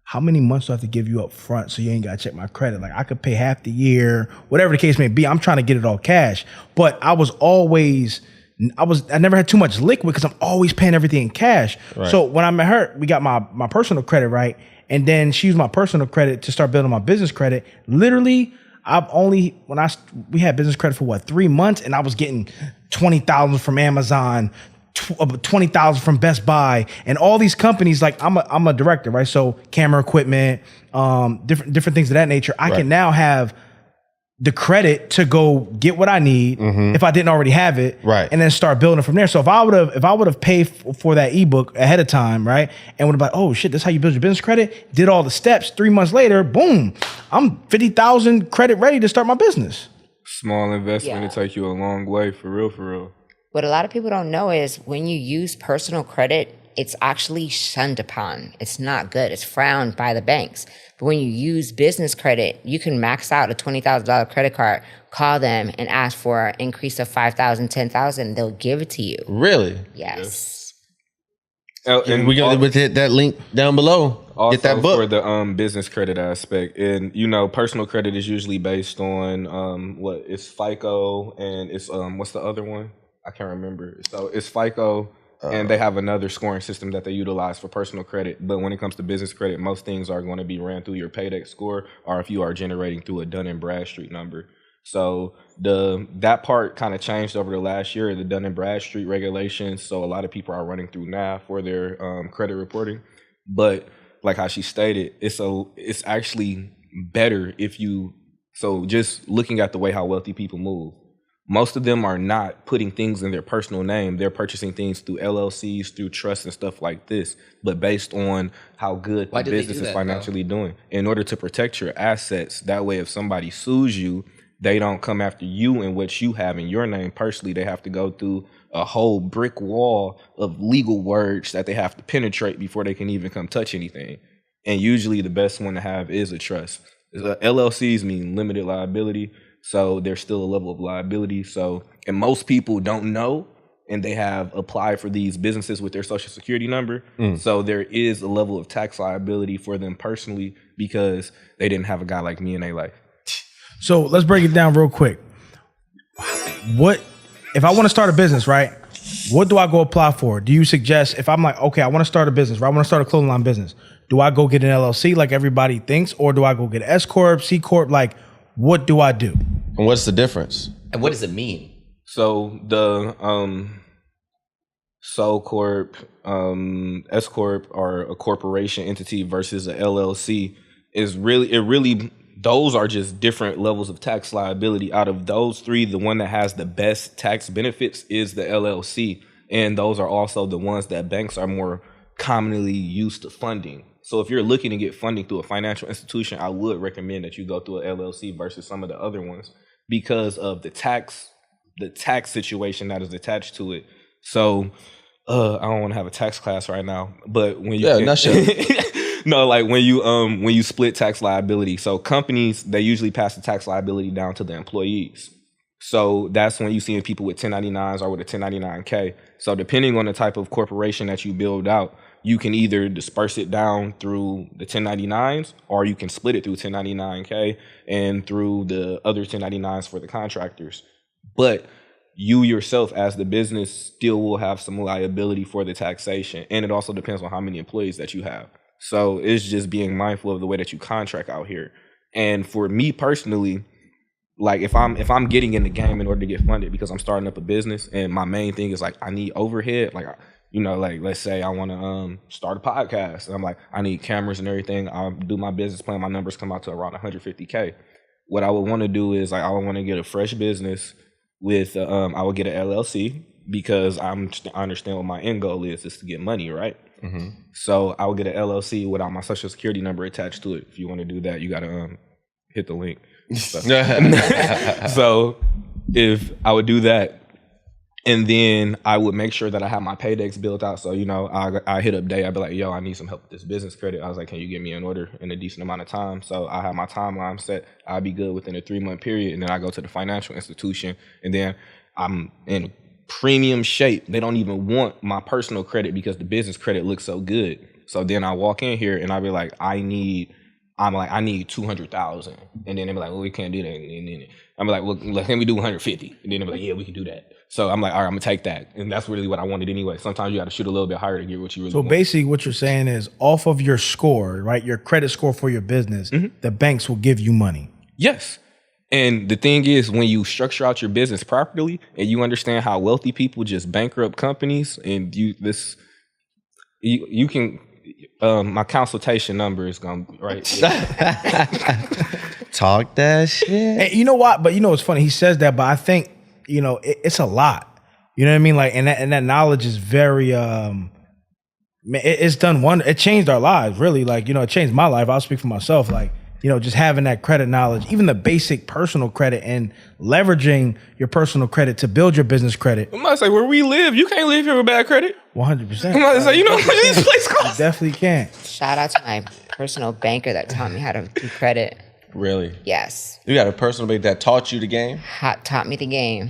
how many months do I have to give you up front so you ain't gotta check my credit? Like I could pay half the year, whatever the case may be. I'm trying to get it all cash, but I never had too much liquid because I'm always paying everything in cash. Right. So when I met her, we got my personal credit right, and then she used my personal credit to start building my business credit. Literally, we had business credit for 3 months, and I was getting 20,000 from Amazon, 20,000 from Best Buy, and all these companies. Like I'm a director, right? So camera equipment, different things of that nature. I can now have the credit to go get what I need if I didn't already have it, right? And then start building from there. So if I would have paid for that ebook ahead of time, right, and would have been like, oh shit, this is how you build your business credit. Did all the steps. 3 months later, boom, I'm 50,000 credit ready to start my business. Small investment to take you a long way, for real, for real. What a lot of people don't know is when you use personal credit, it's actually shunned upon. It's not good. It's frowned by the banks. But when you use business credit, you can max out a $20,000 credit card, call them and ask for an increase of $5,000, $10,000. They'll give it to you. Really? Yes. And we're going to hit that link down below. Also get that book. For the business credit aspect. And, you know, personal credit is usually based on it's FICO and it's what's the other one? I can't remember. So it's FICO. And they have another scoring system that they utilize for personal credit. But when it comes to business credit, most things are going to be ran through your Paydex score, or if you are generating through a Dun & Bradstreet number. So that part kind of changed over the last year, the Dun & Bradstreet regulations. So a lot of people are running through NAV for their credit reporting. But like how she stated, it's actually better so just looking at the way how wealthy people move. Most of them are not putting things in their personal name. They're purchasing things through LLCs, through trusts and stuff like this, but based on how good the business is financially doing. In order to protect your assets, that way if somebody sues you, they don't come after you and what you have in your name personally. They have to go through a whole brick wall of legal words that they have to penetrate before they can even come touch anything. And usually the best one to have is a trust. LLCs mean limited liability. So there's still a level of liability. So, and most people don't know, and they have applied for these businesses with their social security number. So there is a level of tax liability for them personally because they didn't have a guy like me in their life. So let's break it down real quick. What, if I want to start a business, right? What do I go apply for? Do you suggest, if I'm like, okay, I want to start a business, right? I want to start a clothing line business. Do I go get an LLC like everybody thinks, or do I go get an S Corp, C Corp? Like, what do I do? And what's the difference? And what does it mean? So the Sole Corp, S Corp, or a corporation entity versus a LLC is really those are just different levels of tax liability. Out of those three, the one that has the best tax benefits is the LLC, and those are also the ones that banks are more commonly used to funding. So if you're looking to get funding through a financial institution, I would recommend that you go through an LLC versus some of the other ones because of the tax situation that is attached to it. So I don't want to have a tax class right now, but when you no, like when you split tax liability. So companies, they usually pass the tax liability down to the employees. So that's when you see people with 1099s or with a 1099K. So depending on the type of corporation that you build out, you can either disperse it down through the 1099s, or you can split it through 1099K and through the other 1099s for the contractors. But you yourself as the business still will have some liability for the taxation. And it also depends on how many employees that you have. So it's just being mindful of the way that you contract out here. And for me personally, like if I'm getting in the game in order to get funded because I'm starting up a business, and my main thing is like I need overhead, like like let's say I want to start a podcast, and I'm like I need cameras and everything. I'll do my business plan. My numbers come out to around 150K. What I would want to do is like I would want to get a fresh business with I would get an LLC because I understand what my end goal is to get money, right? Mm-hmm. So I would get an LLC without my social security number attached to it. If you want to do that, you gotta hit the link. So if I would do that, and then I would make sure that I have my paydex built out. So, you know, I hit up Day. I'd be like, yo, I need some help with this business credit. I was like, can you get me an order in a decent amount of time? So I have my timeline set. I'll be good within a 3-month period. And then I go to the financial institution. And then I'm in premium shape. They don't even want my personal credit because the business credit looks so good. So then I walk in here and I'll be like, I need 200,000. And then they'll be like, well, we can't do that. And then I'm like, well, can we do 150? And then they'll be like, yeah, we can do that. So I'm like, all right, I'm gonna take that. And that's really what I wanted anyway. Sometimes you got to shoot a little bit higher to get what you really want. So basically what you're saying is off of your score, right? Your credit score for your business, the banks will give you money. Yes. And the thing is, when you structure out your business properly and you understand how wealthy people just bankrupt companies and you can, my consultation number is gonna be right. Talk that shit. And you know what? But you know, it's funny. He says that, but I think, you know, it's a lot. You know what I mean? Like, and that knowledge is very, it's done it changed our lives, really. Like, you know, it changed my life. I'll speak for myself. Like, you know, just having that credit knowledge, even the basic personal credit and leveraging your personal credit to build your business credit. I'm about to say, where we live, you can't live here with bad credit. 100%. I'm about to say, you know how much these places cost? You definitely can't. Shout out to my personal banker that taught me how to do credit. Really? Yes. You got a personal bank that taught you the game? Taught me the game.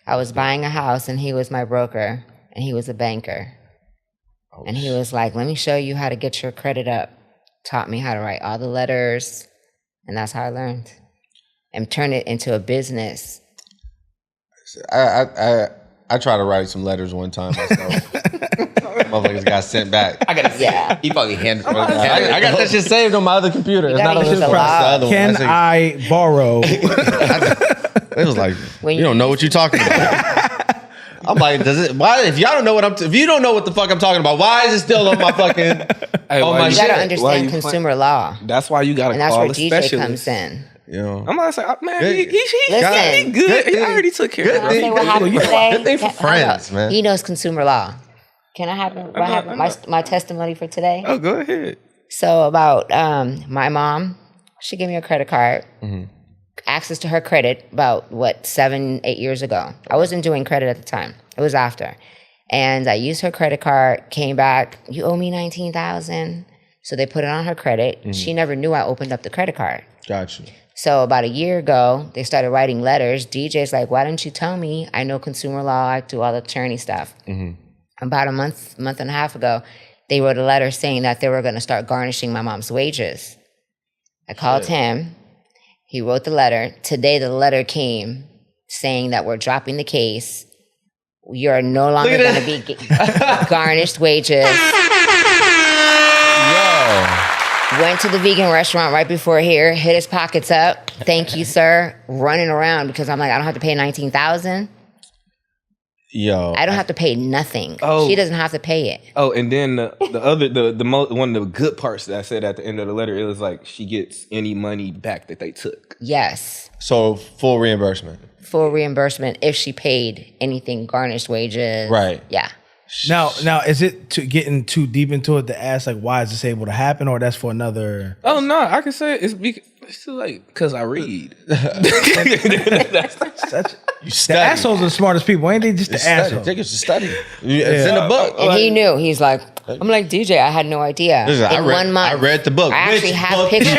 I was buying a house and he was my broker and he was a banker. And he was like, let me show you how to get your credit up. Taught me how to write all the letters. And that's how I learned. And turn it into a business. I tried to write some letters one time myself. Motherfuckers got sent back. I gotta see. Yeah. He probably handed. I got that shit saved on my other computer. It's not on this one. Can I borrow? It was like, you don't know what you're talking about. I'm like, if y'all don't know if you don't know what the fuck I'm talking about, why is it still on my fucking, on my shit? You gotta understand consumer law. That's why you gotta call a specialist. And that's where DJ comes in. You know, I'm gonna say, man, he Listen, good. He already took care of it. Say what happened today? Good thing for friends, man. He knows consumer law. Can I have what happened? My testimony for today? Oh, go ahead. So about my mom, she gave me a credit card. Access to her credit about 7-8 years ago. I wasn't doing credit at the time. It was after. And I used her credit card, came back, you owe me $19,000. So they put it on her credit. She never knew I opened up the credit card. Gotcha. So about a year ago, they started writing letters. DJ's like, why didn't you tell me? I know consumer law, I do all the attorney stuff. About a month and a half ago, they wrote a letter saying that they were going to start garnishing my mom's wages. I called him. He wrote the letter. Today, the letter came saying that we're dropping the case. You're no longer going to be garnished wages. Yo. Went to the vegan restaurant right before here, hit his pockets up. Thank you, sir. Running around because I'm like, I don't have to pay $19,000. Yo, I don't have to pay nothing. Oh. She doesn't have to pay it. Oh, and then one of the good parts that I said at the end of the letter, it was like she gets any money back that they took. Yes. So full reimbursement. Full reimbursement if she paid anything, garnished wages. Right. Yeah. Now, is it getting too deep into it to ask like why is this able to happen, or that's for another? Oh no, I can say it's like because I read. You study. The assholes are the smartest people, ain't they? Just the assholes. They get to study. It's in the book. And he knew. He's like, I'm like, DJ, I had no idea. Listen, in 1 month. I read the book. I actually have pictures.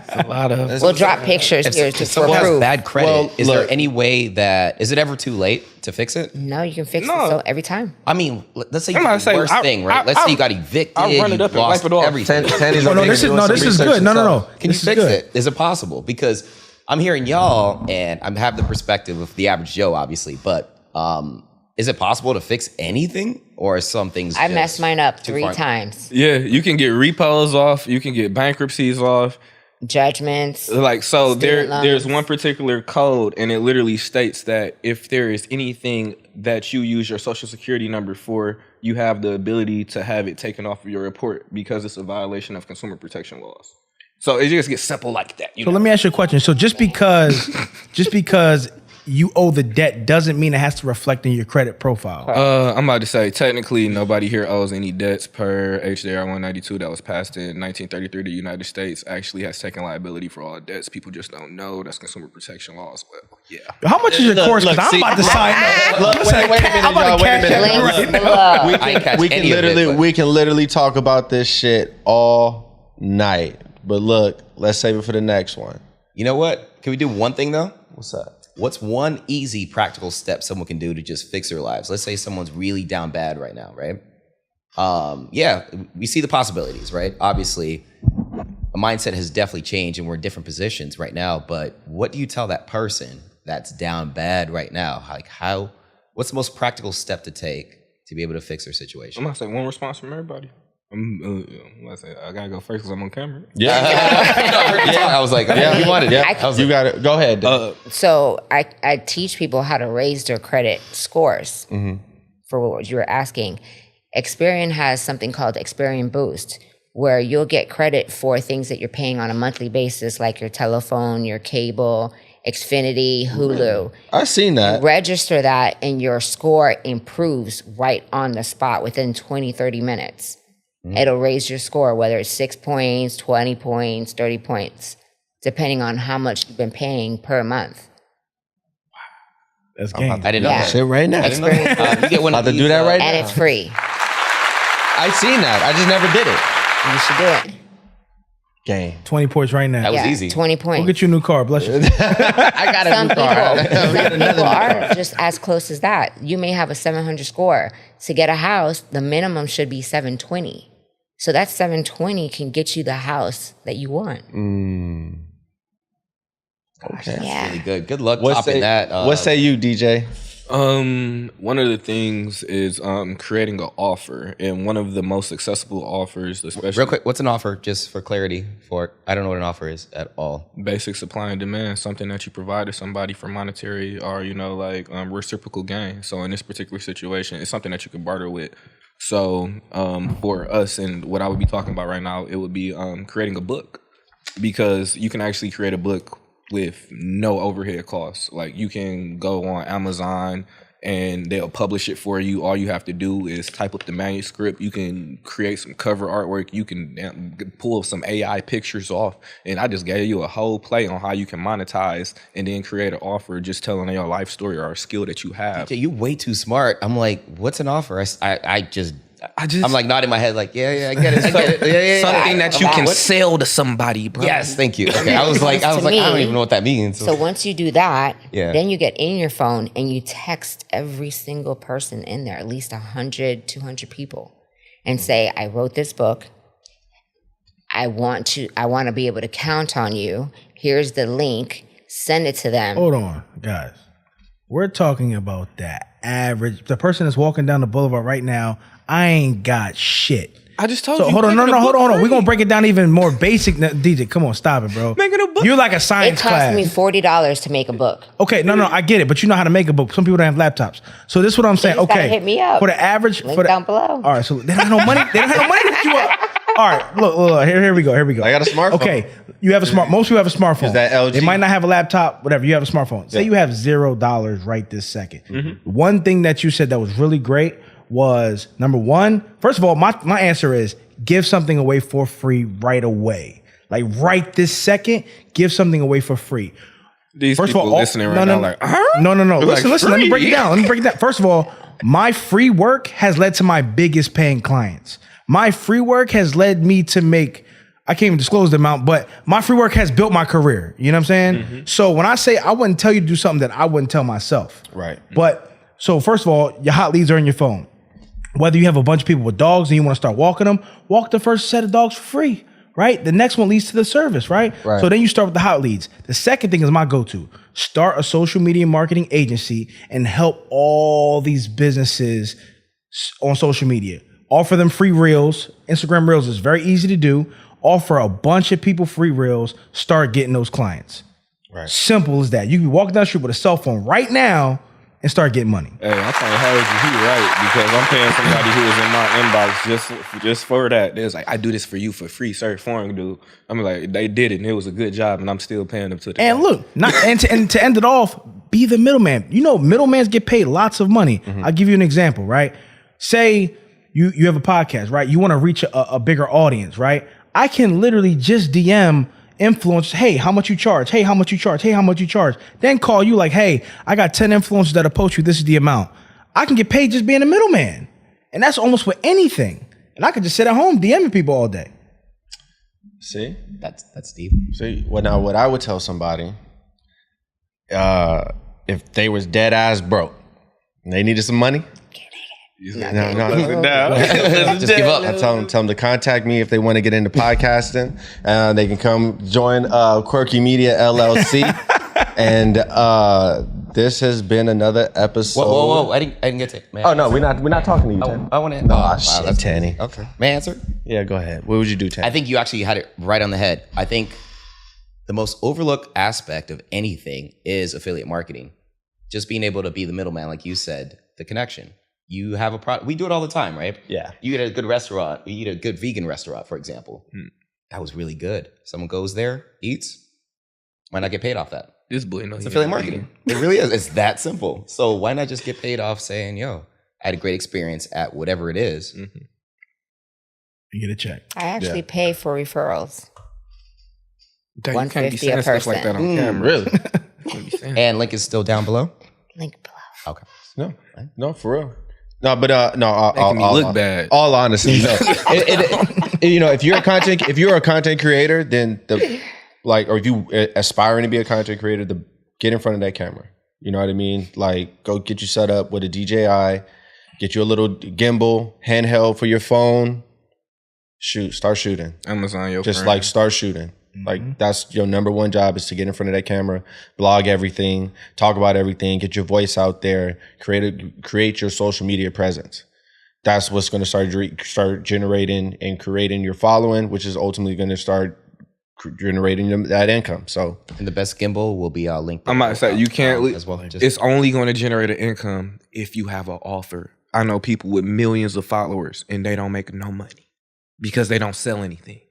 A lot of. We'll drop pictures here If to someone prove. has bad credit, Well, is look. there any way that is it ever too late to fix it? No, you can fix it so every time. I mean, let's say I'm you about did to say, the worst thing, right? Let's say you got evicted, I'll run it you up and lost wipe it off. everything. This is good. No. Can you fix it? Is it possible? Because I'm hearing y'all, and I have the perspective of the average Joe, obviously, but is it possible to fix anything, or is some things? I messed mine up too 3 far? times. Yeah, you can get repos off. You can get bankruptcies off. Judgments. Like, so Student loans. there's one particular code, and it literally states that if there is anything that you use your social security number for, you have the ability to have it taken off of your report because it's a violation of consumer protection laws. So it just gets simple like that. So let me ask you a question. So just because you owe the debt doesn't mean it has to reflect in your credit profile. I'm about to say, technically, nobody here owes any debts per HJR 192 that was passed in 1933. The United States actually has taken liability for all debts. People just don't know. That's consumer protection law as well. Yeah. How much is your course? Because I'm about to sign up. Wait a minute, I'm about to cash we can literally talk about this shit all night. But look, let's save it for the next one. You know what? Can we do one thing though? What's that? What's one easy practical step someone can do to just fix their lives? Let's say someone's really down bad right now, right? Yeah, we see the possibilities, right? Obviously, a mindset has definitely changed and we're in different positions right now, but what do you tell that person that's down bad right now? Like what's the most practical step to take to be able to fix their situation? I'm gonna say one response from everybody. I gotta go first because I'm on camera. Yeah. I was like, okay, you wanted it. You got it. Go ahead. So I teach people how to raise their credit scores for what you were asking. Experian has something called Experian Boost, where you'll get credit for things that you're paying on a monthly basis, like your telephone, your cable, Xfinity, Hulu. I've seen that. Register that and your score improves right on the spot within 20, 30 minutes. It'll raise your score, whether it's 6 points, 20 points, 30 points, depending on how much you've been paying per month. That's game. I didn't know that. Shit right now. I didn't know that. You get one about to do that right now. And it's free. I seen that. I just never did it. You should do it. Game. 20 points right now. That was easy. 20 points. Go get you a new car. Bless you. I got a new car. Some people are just as close as that. You may have a 700 score. To get a house, the minimum should be 720. So that 720 can get you the house that you want. Okay. Yeah. Really good. Good luck topping that. What say you, DJ? One of the things is creating an offer, and one of the most accessible offers, especially real quick, what's an offer? Just for clarity, I don't know what an offer is at all. Basic supply and demand, something that you provide to somebody for monetary or reciprocal gain. So in this particular situation, it's something that you can barter with. So for us, and what I would be talking about right now, it would be creating a book, because you can actually create a book with no overhead costs. Like, you can go on Amazon and they'll publish it for you. All you have to do is type up the manuscript. You can create some cover artwork. You can pull some AI pictures off. And I just gave you a whole play on how you can monetize and then create an offer just telling your life story or a skill that you have. DJ, you way too smart. I'm like, what's an offer? I'm like nodding my head like, yeah, I get it. Something that you can sell to somebody, bro. Yes, thank you. Okay, I was like, I don't even know what that means. So once you do that, then you get in your phone and you text every single person in there, at least 100, 200 people, and say, I wrote this book. I want to be able to count on you. Here's the link. Send it to them. Hold on, guys. We're talking about the person that's walking down the boulevard right now. I ain't got shit. I just told you. Hold on. We're going to break it down even more basic. DJ, come on, stop it, bro. Making a book. You're like a science class. It cost me $40 to make a book. Okay, no, I get it, but you know how to make a book. Some people don't have laptops. So this is what I'm saying. You just Okay. gotta hit me up. For the average. Link down below. All right, so they don't have no money. They don't have no money to hit you up. All right, look, here we go. I got a smartphone. Okay, you have a most people have a smartphone. Is that LG? They might not have a laptop, whatever. You have a smartphone. Say you have $0 right this second. Mm-hmm. One thing that you said that was really great was, number one, first of all, my answer is give something away for free right away. Like right this second, give something away for free. These first people of all, listening right now like, huh? No. Listen, like, let me break it down. First of all, my free work has led to my biggest paying clients. My free work has led me to make, I can't even disclose the amount, but my free work has built my career. You know what I'm saying? Mm-hmm. So when I say I wouldn't tell you to do something that I wouldn't tell myself. Right. But so first of all, your hot leads are in your phone. Whether you have a bunch of people with dogs and you want to start walking them, walk the first set of dogs for free, right? The next one leads to the service, right? So then you start with the hot leads. The second thing is my go-to. Start a social media marketing agency and help all these businesses on social media. Offer them free reels. Instagram reels is very easy to do. Offer a bunch of people free reels. Start getting those clients. Right. Simple as that. You can walk down the street with a cell phone right now and start getting money. Hey, I'm trying to hold you. He right, because I'm paying somebody who is in my inbox just for that. They was like, I do this for you for free, sir. Foreign dude. I'm like, they did it, and it was a good job, and I'm still paying them to the And look, to end it off, be the middleman. You know, middlemans get paid lots of money. I'll give you an example, right? Say you have a podcast, right? You want to reach a bigger audience, right? I can literally just DM influencers, hey, how much you charge? Hey, how much you charge? Hey, how much you charge? Then call you like, hey, I got 10 influencers that'll post you. This is the amount. I can get paid just being a middleman. And that's almost for anything. And I could just sit at home DMing people all day. See? That's deep. See, well, now what I would tell somebody, if they was dead ass broke and they needed some money, Just give up. I tell them to contact me if they want to get into podcasting. They can come join Quirky Media LLC. And this has been another episode. Whoa! I didn't get to it. Oh no, we're not talking to you, Tanny. I want to. No, wow, shit, that's Tanny. Okay, may I answer? Yeah, go ahead. What would you do, Tanny? I think you actually had it right on the head. I think the most overlooked aspect of anything is affiliate marketing. Just being able to be the middleman, like you said, the connection. You have a product. We do it all the time, right? Yeah. You eat at a good restaurant. We eat at a good vegan restaurant, for example. That was really good. Someone goes there, eats, might not get paid off that. This boy knows it's affiliate marketing. It really is. It's that simple. So why not just get paid off saying, yo, I had a great experience at whatever it is. You get a check. I actually pay for referrals. You can't be saying stuff like that on camera. Really? And link is still down below? Link below. Okay. No, for real. No, but no. Making me look bad. All honesty, no. You know, if you're a content creator, then or if you aspiring to be a content creator, get in front of that camera. You know what I mean? Like, go get you set up with a DJI, get you a little gimbal, handheld for your phone. Start shooting. Amazon, your just friend. like start shooting. Like, that's your number one job, is to get in front of that camera, blog everything, talk about everything, get your voice out there, create your social media presence. That's what's going to start generating and creating your following, which is ultimately going to start generating that income. So, and the best gimbal will be linked. I'm about to say, you can't as well. It's only going to generate an income if you have an offer. I know people with millions of followers and they don't make no money because they don't sell anything.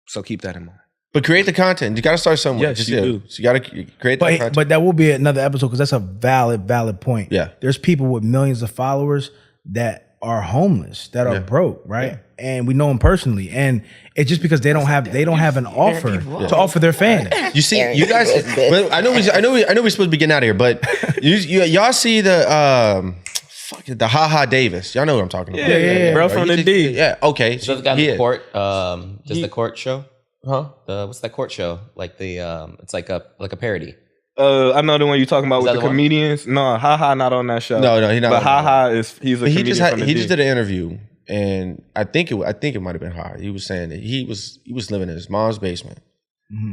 So keep that in mind. But create the content. You got to start somewhere. Yes, you do. So you got to create that content. But that will be another episode, because that's a valid point. Yeah. There's people with millions of followers that are homeless, that are broke, right? Yeah. And we know them personally. And it's just because they don't have an offer to offer their fans. You see, you guys. I know we're supposed to be getting out of here, but y'all see the HaHa Davis. Y'all know what I'm talking about. Yeah. Bro from the D. Yeah. Okay. So the guy in the court. Does the court show? Huh? What's that court show? Like it's like a parody. I know the one you're talking about with the comedians. No, HaHa not on that show. No, he's not. But HaHa he's a comedian. He just did an interview, and I think it might have been HaHa. He was saying that he was living in his mom's basement,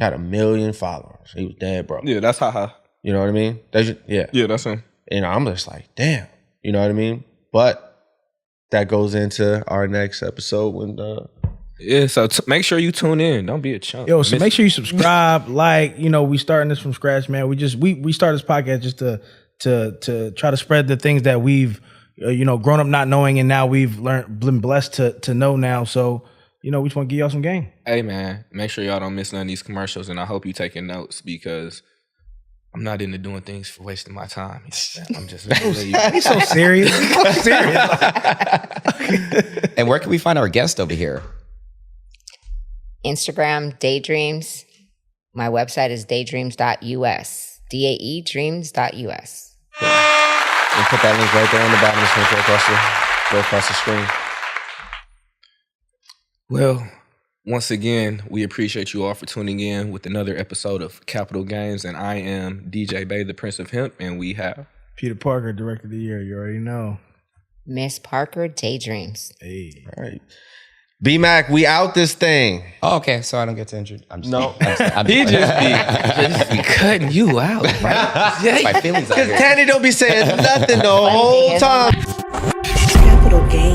had 1 million followers. He was dead broke. Yeah, that's HaHa. You know what I mean? Yeah, that's him. And I'm just like, damn. You know what I mean? But that goes into our next episode when so make sure you tune in. Don't be a chump. So make sure you subscribe, we starting this from scratch, man. We started this podcast just to try to spread the things that we've grown up not knowing, and now we've been blessed to know now. So, we just want to give y'all some game. Hey man, make sure y'all don't miss none of these commercials, and I hope you taking notes, because I'm not into doing things for wasting my time. I'm just he's so serious. And where can we find our guest over here? Instagram, Daydreams. My website is daydreams.us. DAEdreams.us. And put that link right there on the bottom of the screen, go across the screen. Well, once again, we appreciate you all for tuning in with another episode of Capital Games, and I am DJ Bay, the Prince of Hemp, and we have Peter Parker, Director of the Year. You already know. Miss Parker, Daydreams. Hey, all right. B-Mac, we out this thing. Oh, okay. So I don't get to introduce. He just be cutting you out. Right? My feelings out here. Because Tanny don't be saying nothing the whole time. Capital Games.